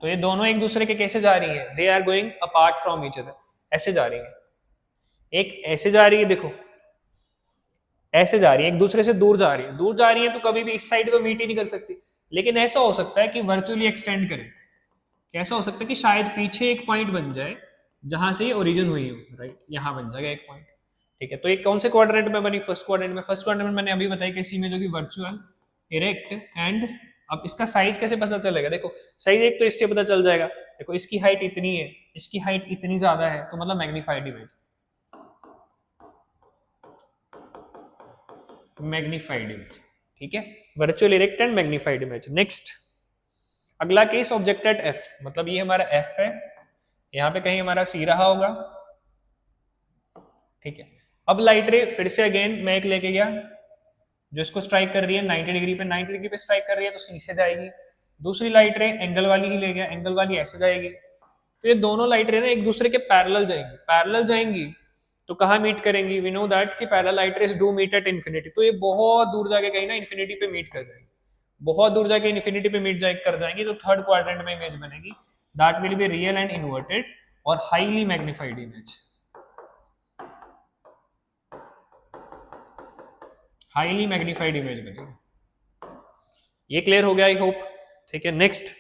तो ये दोनों एक दूसरे के कैसे जा रही है, they are going apart from each other, ऐसे जा रही है। एक ऐसे जा रही है, देखो ऐसे जा रही है, एक दूसरे से दूर जा रही है। दूर जा रही है तो कभी भी इस साइड तो मीट ही नहीं कर सकती, लेकिन ऐसा हो सकता है कि वर्चुअली एक्सटेंड करें। कैसा हो सकता है कि शायद पीछे एक पॉइंट बन जाए जहां से ये ओरिजिन हुई हो, राइट, यहां बन जाएगा एक पॉइंट, ठीक है। तो एक कौन से क्वाड्रेंट में बनी, फर्स्ट क्वाड्रेंट में। फर्स्ट क्वाड्रेंट में मैंने अभी बताई कैसी इमेज होगी, वर्चुअल इरेक्ट एंड। अब इसका साइज कैसे पता चलेगा, देखो साइज एक तो इससे पता चल जाएगा, देखो इसकी हाइट इतनी है, इसकी हाइट इतनी ज्यादा है, तो मतलब मैग्नीफाइड इमेज, मैग्नीफाइड इमेज, ठीक है। Virtual erect and magnified image. Next अगला केस ऑब्जेक्ट एट एफ, मतलब ये हमारा एफ है, यहां पे कहीं हमारा सी रहा होगा, ठीक है। अब लाइट रे फिर से अगेन मैं एक लेके गया जो इसको स्ट्राइक कर रही है 90 डिग्री पे, 90 डिग्री पे स्ट्राइक कर रही है तो सी से जाएगी। दूसरी लाइट रे एंगल वाली ही ले गया, एंगल वाली ऐसे जाएगी। तो ये दोनों लाइट रे ना एक दूसरे के पैरेलल जाएंगी तो कहाँ मीट करेंगी, वी नो दैट कि parallel light rays do meet at infinity. तो ये बहुत दूर जाके कहीं ना इन्फिनिटी पे मीट कर जाएगी, बहुत दूर जाके इन्फिनिटी पे मीट कर जाएंगी। तो थर्ड क्वाड्रेंट में इमेज बनेगी, that will be real and inverted और highly magnified image, highly magnified image बनेगी। ये क्लियर हो गया आई होप, ठीक है। नेक्स्ट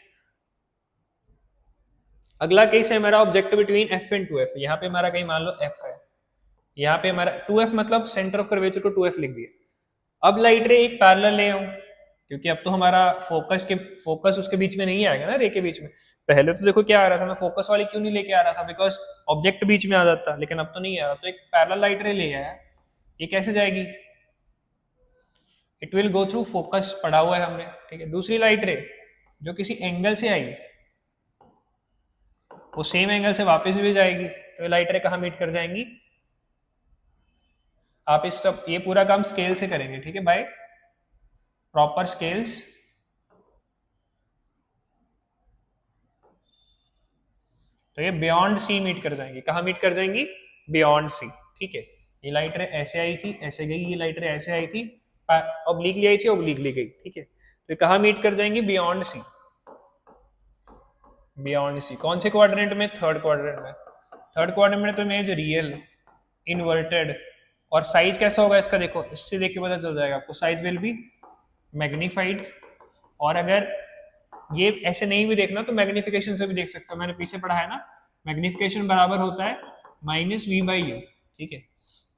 अगला केस है हमारा object between F and 2f। यहाँ पे हमारा कहीं मान लो f है, यहाँ पे हमारा 2f, मतलब सेंटर ऑफ कर्वेचर को 2f लिख दिया। अब लाइट रे एक पैरेलल ले आऊं, क्योंकि अब तो हमारा फोकस उसके बीच में नहीं आएगा ना, रे के बीच में। पहले तो देखो क्या आ रहा था, मैं फोकस वाली क्यों नहीं लेके आ रहा था, बिकॉज ऑब्जेक्ट बीच में आ जाता, लेकिन अब तो नहीं आ रहा। तो एक पैरेलल लाइट रे ले आया, ये कैसे जाएगी, it will go through focus, पढ़ा हुआ है हमने, ठीक है। दूसरी लाइट रे जो किसी एंगल से आई, वो सेम एंगल से वापस भी जाएगी, तो ये लाइट रे कहाँ मीट कर जाएंगी? आप इस सब ये पूरा काम स्केल से करेंगे, ठीक है, बाय प्रॉपर स्केल्स। तो ये बियॉन्ड सी मीट कर जाएंगी, कहाँ मीट कर जाएंगी? बियॉन्ड सी, ठीक है। ये लाइट रे ऐसे आई थी, ऐसे गई, ये लाइट रे ऐसे आई थी, ऑब्लिकली आई थी, ऑब्लिकली गई, ठीक है। तो ये कहाँ मीट कर जाएंगी? Beyond C, beyond C. कौन से क्वाड्रेंट में? थर्ड क्वाड्रेंट में। थर्ड क्वाड्रेंट में तो इमेज रियल, इन्वर्टेड, और साइज कैसा होगा इसका? देखो, इससे देख के पता चल जाएगा आपको, साइज विल बी मैग्नीफाइड। और अगर ये ऐसे नहीं भी देखना तो मैग्निफिकेशन से भी देख सकते हो, मैंने पीछे पढ़ा है ना, मैग्निफिकेशन बराबर होता है -v/u, ठीक है।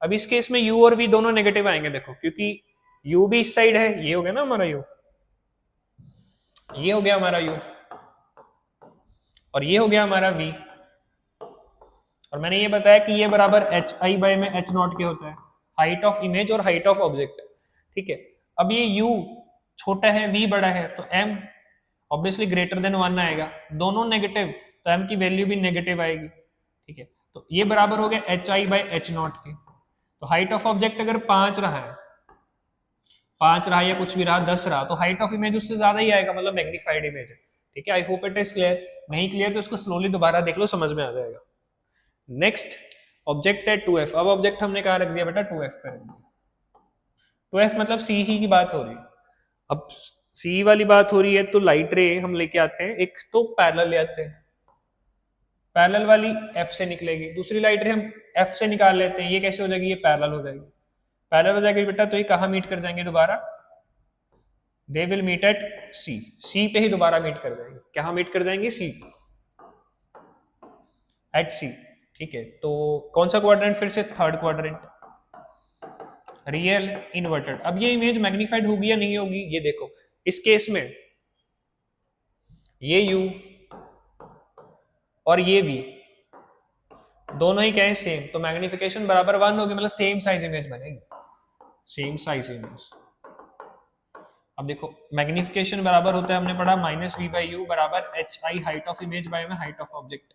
अब इस केस में u और v दोनों नेगेटिव आएंगे, देखो, क्योंकि u भी इस साइड है, ये हो गया ना हमारा u, ये हो गया हमारा u, और ये हो गया हमारा v। और मैंने ये बताया कि ये बराबर hi में h0 के होता है, हाइट ऑफ इमेज और हाइट ऑफ ऑब्जेक्ट, ठीक है। अब ये u छोटा है, v बड़ा है, तो m ऑब्वियसली ग्रेटर देन 1 आएगा, दोनों नेगेटिव, तो m की वैल्यू भी नेगेटिव आएगी, ठीक है। तो ये बराबर हो गया hi/h0 के। तो हाइट ऑफ ऑब्जेक्ट अगर 5 रहा है, 5 रहा या कुछ भी रहा, 10 रहा, तो हाइट ऑफ इमेज उससे ज्यादा ही आएगा, मतलब मैग्नीफाइड इमेज है, ठीक है। आई होप इट इज क्लियर। नहीं क्लियर तो उसको स्लोली दोबारा देख लो, समझ में आ जाएगा। नेक्स्ट ऑब्जेक्ट है 2f। अब ऑब्जेक्ट हमने कहा रख दिया बेटा? 2f पे रख दिया। 2f मतलब सी ही की बात हो रही है। अब सी वाली बात हो रही है तो लाइट रे हम लेके आते हैं, एक तो पैरेलल ले आते हैं, पैरेलल वाली f से निकलेगी, दूसरी लाइट रे हम f से निकाल लेते हैं, ये कैसे हो जाएगी? ये पैरेलल हो जाएगी, पैरेलल हो जाएगी बेटा, तो ये कहाँ मीट कर जाएंगे दोबारा? दे विल मीट एट सी, सी पे ही दोबारा मीट कर जाएंगे। कहाँ मीट कर जाएंगे? सी, एट सी, ठीक है। तो कौन सा क्वाड्रेंट? फिर से थर्ड क्वाड्रेंट, रियल, इन्वर्टेड। अब ये इमेज मैग्नीफाइड होगी या नहीं होगी? ये देखो, इस केस में ये u और ये v दोनों ही क्या है? सेम, तो मैग्निफिकेशन बराबर 1 होगी, मतलब सेम साइज इमेज बनेगी, सेम साइज इमेज। अब देखो, मैग्निफिकेशन बराबर होता है, हमने पढ़ा -v/u बराबर hi height of image by में हाइट ऑफ ऑब्जेक्ट।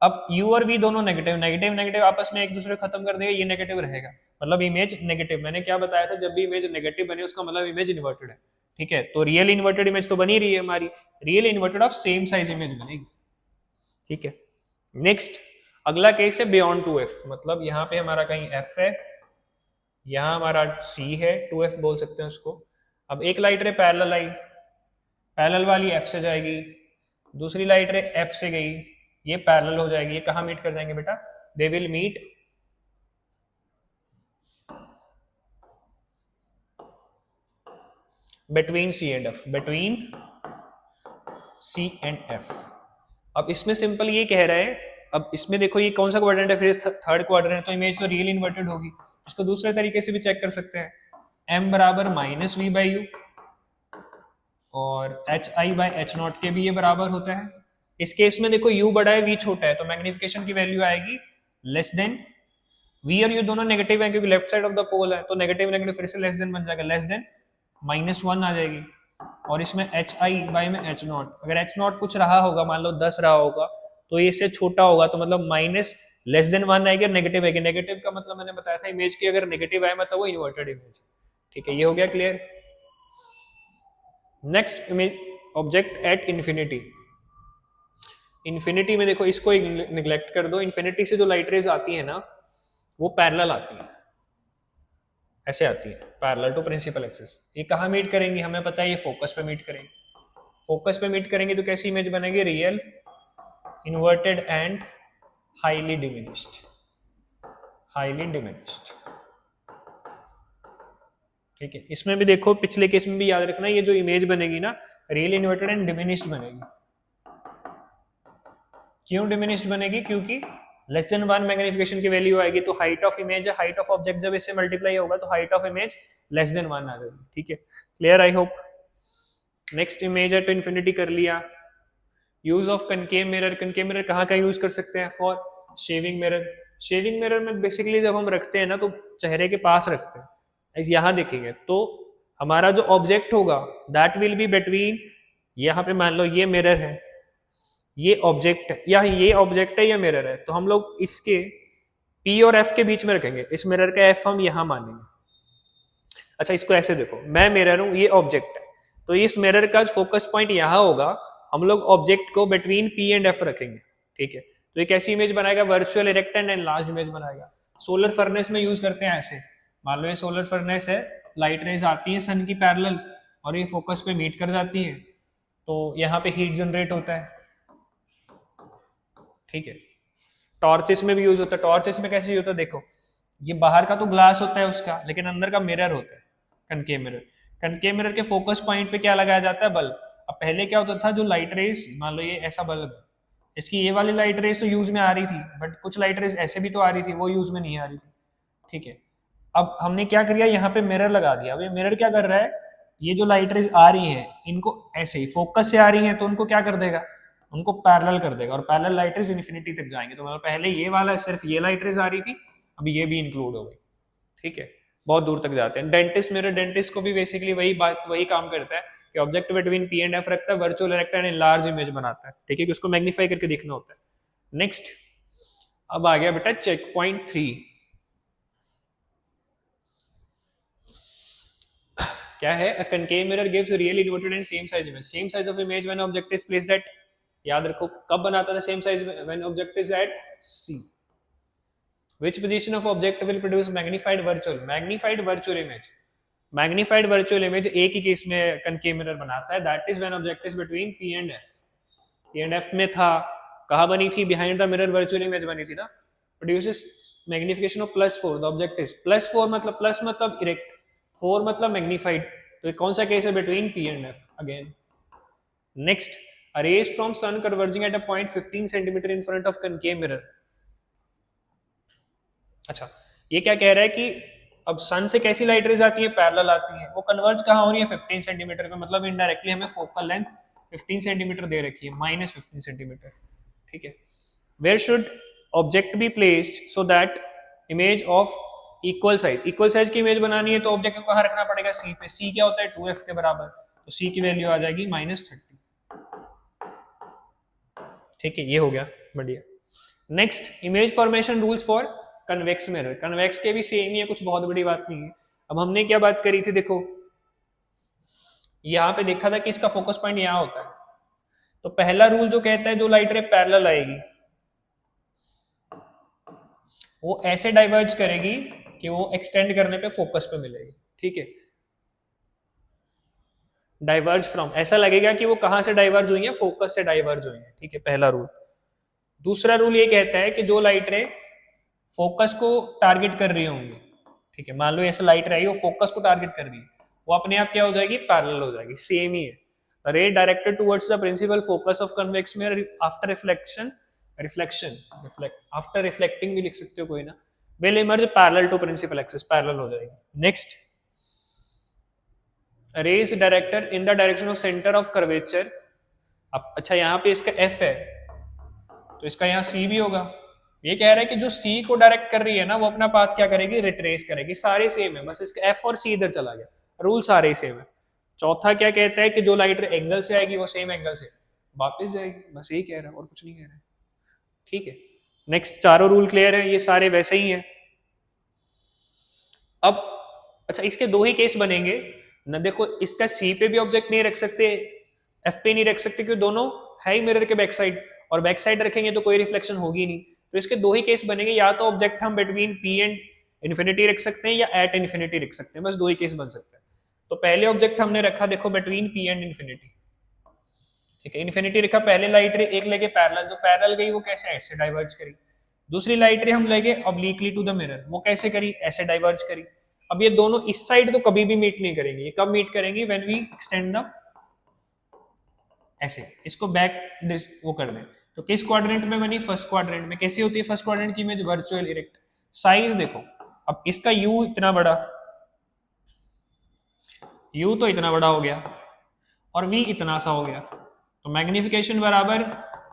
अब u और v दोनों नेगेटिव, नेगेटिव नेगेटिव आपस में एक दूसरे को खत्म कर देगा, ये नेगेटिव रहेगा, मतलब इमेज नेगेटिव। मैंने क्या बताया था? जब भी इमेज नेगेटिव बने उसका मतलब इमेज इन्वर्टेड है, ठीक है। तो रियल इन्वर्टेड इमेज तो बनी रही है हमारी, real inverted of same size image बनेगी, ठीक है। नेक्स्ट अगला केस है बियॉन्ड 2f, मतलब यहाँ पे हमारा कहीं f है, यहाँ हमारा c है, 2f बोल सकते हैं उसको। अब एक लाइट रे पैरेलल आई, पैरेलल वाली f से जाएगी, दूसरी लाइट रे f से गई, ये पैरेलल हो जाएगी, ये कहाँ मीट कर जाएंगे बेटा? They will meet between c and f, between c and f। अब इसमें सिंपल ये कह रहा है, अब इसमें देखो ये कौन सा क्वाड्रेंट है? फिर थर्ड क्वाड्रेंट, तो इमेज तो रियल इन्वर्टेड होगी। इसको दूसरे तरीके से भी चेक कर सकते हैं, m बराबर -v/u और hi/h0 के भी ये बराबर होता है। इस केस में देखो u बड़ा है, v छोटा है, तो मैग्निफिकेशन की वैल्यू आएगी लेस देन, v और u दोनों नेगेटिव है क्योंकि लेफ्ट साइड ऑफ द पोल है, तो नेगेटिव नेगेटिव फिर से लेस देन बन जाएगा, लेस देन -1 आ जाएगी। और इसमें hi में h0, अगर h0 कुछ रहा होगा, मान लो 10 रहा होगा, तो ये इससे छोटा होगा, तो मतलब माइनस लेस देन 1 आएगी और नेगेटिव आएगी। नेगेटिव का मतलब मैंने बताया था इमेज की अगर नेगेटिव आए मतलब वो इन्वर्टेड इमेज, ठीक है। ये हो गया clear. Next image object at infinity. Infinity में देखो, इसको निग्लेक्ट कर दो, इन्फिनिटी से जो लाइट रेज आती है ना वो पैरेलल आती है, ऐसे आती है, पैरेलल टू प्रिंसिपल एक्सिस। ये कहाँ मीट करेंगी? हमें पता है ये फोकस पे मीट करेंगे, फोकस पे मीट करेंगे तो कैसी इमेज बनेगी? Real, inverted and highly diminished, highly diminished, ठीक है। इसमें भी देखो, पिछले केस में भी याद रखना, ये जो इमेज बनेगी ना रियल, इन्वर्टेड एंड डिमिनिश्ड बनेगी। क्यों डिमिनिश्ड बनेगी? क्योंकि लेस देन 1 मैग्निफिकेशन की वैल्यू आएगी, तो हाइट ऑफ इमेज है, हाइट ऑफ ऑब्जेक्ट जब इससे मल्टीप्लाई होगा तो height of image less than 1 आ जाएगी, ठीक है। Clear? I hope. Next image है, तो इन्फिनिटी कर लिया। Use of concave mirror, concave mirror कहाँ का यूज कर सकते हैं? For shaving mirror. Shaving mirror में बेसिकली जब हम रखते हैं ना तो चेहरे के पास रखते हैं, यहाँ देखेंगे तो हमारा जो ऑब्जेक्ट होगा दैट विल बी बिटवीन, यहाँ पे मान लो ये मिरर है, ये ऑब्जेक्ट या ये ऑब्जेक्ट है या मिरर है, तो हम लोग इसके P और F के बीच में रखेंगे, इस मिरर का F हम यहां मानेंगे। अच्छा इसको ऐसे देखो, मैं मिरर हूं, ये ऑब्जेक्ट है, तो इस मिरर का फोकस पॉइंट यहां होगा, हम लोग ऑब्जेक्ट को बिटवीन P एंड F रखेंगे, ठीक है। तो ये कैसी इमेज बनाएगा, virtual erect and large image बनाएगा। सोलर फर्नेस में यूज करते हैं ऐसे, मान लो ये सोलर फर्नेस है, लाइट रेज आती है सन की पैरेलल और ये फोकस पे मीट कर जाती है, तो यहाँ पे हीट जनरेट होता है, ठीक है। टॉर्चेस में भी यूज होता है, टॉर्चेस में कैसे यूज होता है, देखो ये बाहर का तो ग्लास होता है उसका, लेकिन अंदर का मिरर होता है, कनकेव मिरर। कनकेव मिरर के फोकस पॉइंट पे क्या लगाया जाता है, बल्ब। अब पहले क्या होता था, जो लाइट रेज, मान लो ये ऐसा बल्ब है, इसकी ये वाली लाइट रेज तो यूज में आ रही थी, बट कुछ लाइट रेज ऐसे भी तो आ रही थी, वो यूज में नहीं आ रही थी, ठीक है। अब हमने क्या किया, यहाँ पे मिरर लगा दिया। अब ये मिरर क्या कर रहा है, ये जो लाइट रेज आ रही है इनको ऐसे ही फोकस से आ रही है, तो उनको क्या कर देगा, उनको पैरेलल कर देगा, और पैरेलल लाइट रेज इन्फिनिटी तक जाएंगे। तो मतलब पहले ये वाला सिर्फ ये लाइट रेज आ रही थी, अब ये भी इंक्लूड हो गई, ठीक है, बहुत दूर तक जाते हैं। डेंटिस्ट मिरर, डेंटिस्ट को भी बेसिकली वही बात, वही काम करता है कि object between P and F रखता है, virtual erect and large image बनाता है, ठीक है, कि उसको मैग्नीफाई करके देखना होता है। नेक्स्ट, अब आ गया बेटा चेक पॉइंट 3। क्या है, a concave mirror gives real inverted and same size image, same size of image when object is placed at, याद रखो कब बनाता था same size, when object is at C। Which position of object will produce magnified virtual image? Magnified virtual image एक ही case में concave mirror बनाता है, that is when object is between P and F। P and F में था, कहाँ बनी थी, behind the mirror virtual image बनी थी ना, produces magnification of +4, the object is +4 मतलब plus मतलब erect, 4 मतलब magnified, तो कौन सा केस है, between P and F again। Next, a rays from sun converging at a point 15 cm in front of concave mirror। अच्छा ये क्या कह रहा है कि अब सन से कैसी लाइट रेज आती है, पैरेलल आती है, वो कन्वर्ज कहाँ हो रही है, 15 सेंटीमीटर पे, मतलब इनडायरेक्टली हमें फोकल लेंथ 15 सेंटीमीटर दे रखी है, -15 सेंटीमीटर, ठीक है। Where should object be placed so that image of equal size की इमेज बनानी है, तो ऑब्जेक्ट को कहाँ रखना पड़ेगा, सी पे। सी क्या होता है, 2f के बराबर, तो सी की वैल्यू आ जाएगी -30, ठीक है, ये हो गया बढ़िया। Next, image formation rules for convex mirror. Convex के भी सेम ही है, कुछ बहुत बड़ी बात नहीं है। अब हमने क्या बात करी थी, देखो यहाँ पे देखा था कि इसका फोकस पॉइंट यहाँ होता है, तो पहला रूल जो कहता है जो लाइट रे पैरेलल आएगी वो ऐसे डाइवर्ज करेगी कि वो एक्सटेंड करने पे फोकस पे मिलेगी, ठीक है। डाइवर्ज फ्रॉम, ऐसा लगेगा कि वो कहां से डाइवर्ज हुई है, फोकस से डाइवर्ज हुई है, ठीक है, पहला रूल। दूसरा रूल ये कहता है कि जो लाइट रे फोकस को टारगेट कर रही होंगी, ठीक है, मान लो ऐसे लाइट रही, वो फोकस को टारगेट कर रही है, वो अपने आप क्या हो जाएगी, पैरेलल हो जाएगी, सेम ही है। Ray directed towards the principal focus of convex mirror after after reflecting भी लिख सकते हो कोई ना, will emerge parallel to principal axis, parallel हो जाएगी। Next, rays director in the direction of centre of curvature. अब अच्छा यहाँ पे इसका F है, तो इसका यहाँ C भी होगा। ये कह रहा है कि जो C को डायरेक्ट कर रही है ना, वो अपना पाथ क्या करेगी, रिट्रेस करेगी, सारे सेम है, बस इसका F और C इधर चला गया, रूल सारे सेम है। चौथा क्या कहता है कि जो लाइट एंगल से आएगी वो सेम एंगल से वापस जाएगी, बस यही कह रहा है और कुछ नहीं कह रहा है, ठीक है। नेक्स्ट, चारों रूल क्लियर है, ये सारे वैसे ही हैं। अब अच्छा इसके दो ही केस बनेंगे ना, देखो इसका C पे भी ऑब्जेक्ट नहीं रख सकते, F पे नहीं रख सकते, क्योंकि दोनों है ही मिरर के बैक साइड, और बैक साइड रखेंगे तो कोई रिफ्लेक्शन होगी नहीं, तो इसके दो ही केस बनेंगे, या तो ऑब्जेक्ट हम बिटवीन P एंड इन्फिनिटी रख सकते हैं या एट इन्फिनिटी रख सकते हैं, बस दो ही केस बन सकते हैं। तो पहले ऑब्जेक्ट हमने रखा देखो बिटवीन P एंड इन्फिनिटी, ठीक है, इन्फिनिटी रखा, पहले लाइट रे एक लेके पैरेलल, जो पैरेलल गई वो कैसे, ऐसे डाइवर्ज करी। दूसरी लाइट रे हम लेके ऑब्लिकली टू द मिरर, वो कैसे करी, ऐसे डाइवर्ज करी। अब ये दोनों इस साइड तो कभी भी मीट नहीं करेंगे, ये कब मीट करेंगी, व्हेन वी एक्सटेंड द, ऐसे इसको बैक वो कर दें, तो किस क्वाड्रेंट में बनी, फर्स्ट क्वाड्रेंट में। कैसी होती है फर्स्ट क्वाड्रेंट की इमेज, वर्चुअल इरेक्ट। साइज देखो, अब इसका U इतना बड़ा, U तो इतना बड़ा हो गया, और V इतना सा हो गया, तो मैग्निफिकेशन बराबर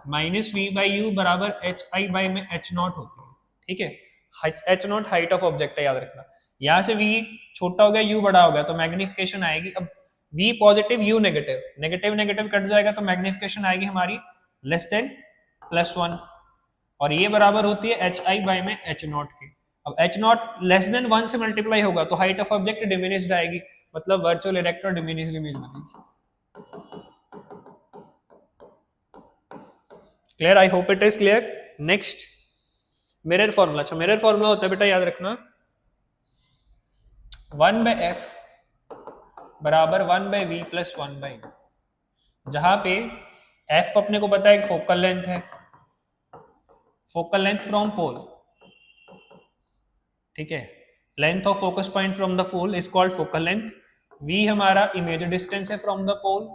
-V/U बराबर HI बाई में H0 होती है, ठीक है। H0 हाइट ऑफ ऑब्जेक्ट है, याद रखना। यहां से V छोटा हो गया, U बड़ा हो गया, तो मैग्निफिकेशन आएगी, अब V positive U negative, negative negative cut जाएगा, तो मैग्निफिकेशन आएगी हमारी लेस देन +1, और ये बराबर होती है HI में H0 के। अब H0 लेस देन 1 से मल्टीप्लाई होगा तो हाइट ऑफ ऑब्जेक्ट डिमिनिश्ड आएगी, मतलब वर्चुअल इरेक्ट और डिमिनिश्ड इमेज बनेगी। Clear? I hope it is clear. Next mirror formula. अच्छा, मिरर फॉर्मूला होता है बेटा, याद रखना, 1/f बराबर 1/v प्लस 1/u, जहां पे f अपने को पता है एक फोकल लेंथ है, फोकल लेंथ फ्रॉम पोल, ठीक है, length of focus point from the pole is called focal length, v हमारा इमेज डिस्टेंस है फ्रॉम द पोल,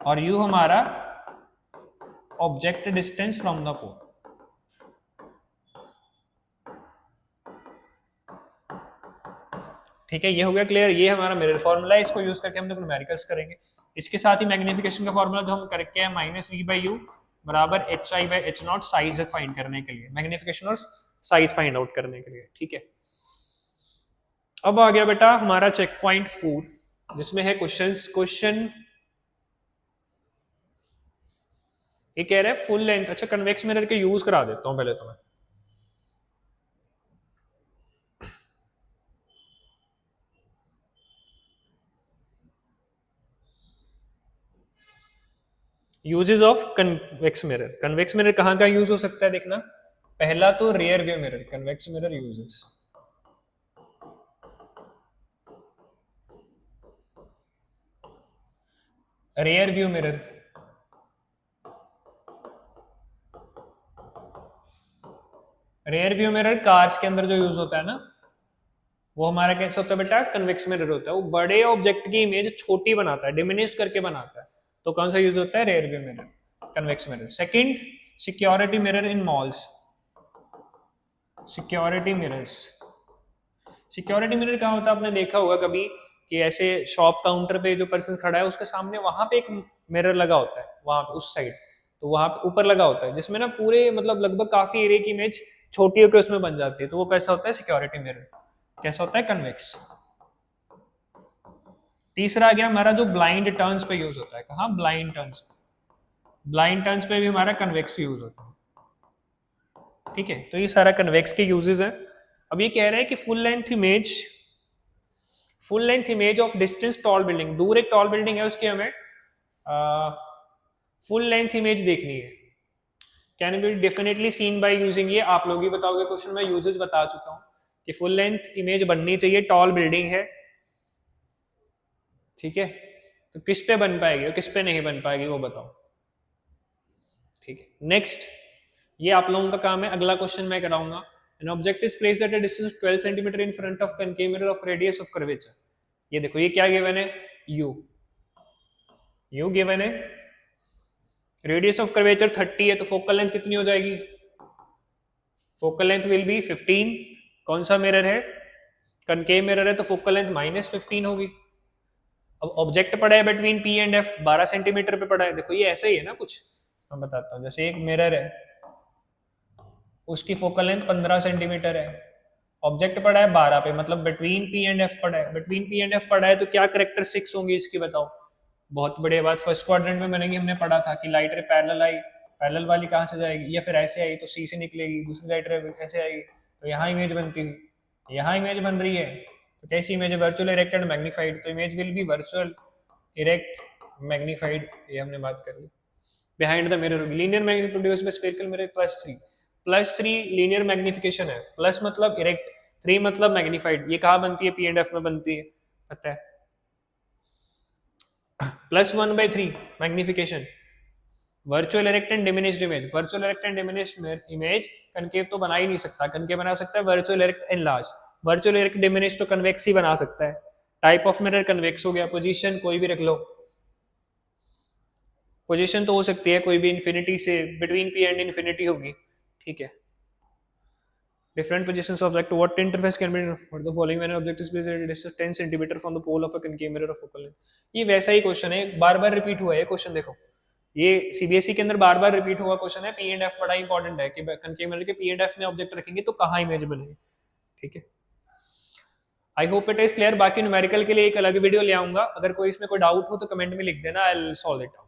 और u हमारा object distance from the pole. ठीक है, ये हो गया क्लियर। ये हमारा मिरर फॉर्मूला है, इसको यूज करके हम लोग न्यूमेरिकल्स करेंगे। इसके साथ ही मैग्निफिकेशन का फॉर्मूला जो हम करके है -v/u बराबर HI/H0 साइज फाइंड करने के लिए, मैग्निफिकेशन और साइज फाइंड आउट करने के लिए। ठीक है, अब आ गया बेटा हमारा चेक पॉइंट 4, जिसमें है क्वेश्चन ये कह रहा है फुल लेंथ। अच्छा, कन्वेक्स मिरर के यूज करा देता हूं पहले तो मैं। Uses of convex mirror. Convex mirror कहाँ का यूज हो सकता है देखना, पहला तो rear view mirror, convex mirror uses, rear view mirror, rear view mirror cars के अंदर जो यूज होता है ना, वो हमारा कैसे होता है बेटा, कन्वेक्स मिरर होता है। वो बड़े ऑब्जेक्ट की इमेज छोटी बनाता है, डिमिनिश करके बनाता है, तो कौन सा यूज होता है, rear view mirror, convex mirror. Second, security mirror इन malls, security mirrors. Security mirror कहाँ होता है, आपने देखा होगा कभी कि ऐसे शॉप काउंटर पे जो पर्सन खड़ा है उसके सामने वहां पे एक मिरर लगा होता है, वहां पे उस साइड, तो वहां पे ऊपर लगा होता है, जिसमें ना पूरे मतलब लगभग काफी एरिया की इमेज छोटी होकर उसमें बन जाती है, तो वो कैसा होता है, सिक्योरिटी मिरर। कैसा होता है, कन्वेक्स। तीसरा आ गया हमारा जो ब्लाइंड टर्न्स पे यूज होता है, कहाँ, ब्लाइंड टर्न्स, ब्लाइंड टर्न्स पे भी हमारा कन्वेक्स यूज होता है। ठीक है, तो ये सारा कन्वेक्स के यूजेस हैं। अब ये कह रहे हैं कि full length image of distance tall building, दूर एक टॉल बिल्डिंग है उसकी हमें फुल लेंथ इमेज देखनी है, can be definitely seen by using, ये आप लोग ही बताओगे क्वेश्चन, में यूजेस बता चुका हूं कि फुल लेंथ इमेज बननी चाहिए, टॉल बिल्डिंग है, ठीक है, तो किस पे बन पाएगी और किस पे नहीं बन पाएगी वो बताओ। ठीक है, नेक्स्ट, ये आप लोगों का काम है, अगला क्वेश्चन मैं कराऊंगा। An object is placed at a distance of 12 cm in front of concave mirror of radius of curvature. ये देखो ये क्या गिवन है, u गिवन है, रेडियस ऑफ कर्वेचर 30 है, तो फोकल लेंथ कितनी हो जाएगी, फोकल लेंथ विल बी 15। कौन सा मिरर है, कनकेव मिरर है, तो फोकल लेंथ -15 होगी। अब ऑब्जेक्ट पड़ा है between P and F, 12 centimetre पे पड़ा है। देखो ये ऐसे ही है ना, कुछ मैं बताता हूँ, जैसे एक मिरर है, उसकी फोकल लेंथ 15 सेंटीमीटर है, ऑब्जेक्ट पड़ा है 12 पे, मतलब बिटवीन P एंड F पड़ा है, बिटवीन P एंड F पड़ा है, तो क्या कैरेक्टरिस्टिक्स होंगी इसकी बताओ। बहुत बढ़िया बात, फर्स्ट क्वाड्रेंट में बनेगी, हमने पढ़ा था कि लाइट रे पैरेलल आई, पैरेलल वाली कहाँ से जाएगी, या फिर ऐसे आई तो C से निकलेगी, दूसरी लाइट रे ऐसे आई तो यहाँ इमेज बनती है, यहाँ इमेज बन रही है, तो कैसी इमेज है, वर्चुअल इरेक्ट एंड मैग्नीफाइड, तो image will be virtual erect magnified, ये हमने बात कर ली। बिहाइंड द मिरर होगी, linear magni produce by spherical mirror +3 linear magnification है, प्लस मतलब इरेक्ट, 3 मतलब मैग्नीफाइड। ये कहाँ बनती है, P एंड F में बनती है, पता है, +1/3 magnification, virtual erect and diminished image, virtual erect and diminished image concave तो बना ही नहीं सकता, कनकेव बना सकता है virtual erect and large, virtual erect diminished तो कन्वेक्स ही बना सकता है। टाइप ऑफ मिरर कन्वेक्स हो गया, पोजीशन कोई भी रख लो, पोजीशन तो हो सकती है कोई भी, इन्फिनिटी से बिटवीन P एंड इन्फिनिटी होगी, ठीक है। Different positions of object, what interface can be for the following when an object is placed at a distance 10 cm from the pole of a concave mirror of focal length। ये वैसा ही question है, बार बार repeat हुआ है question, देखो ये CBSE के अंदर बार बार repeat हुआ क्वेश्चन है। P एंड F बड़ा इंपॉर्टेंट है कि concave mirror के P एंड F में ऑब्जेक्ट रखेंगे तो कहाँ इमेज बनेगी, ठीक है। आई होप इट इज क्लियर। बाकी न्यूमेरिकल के लिए एक अलग वीडियो ले आऊंगा, अगर कोई इसमें कोई डाउट हो तो कमेंट में लिख देना, I will solve it out.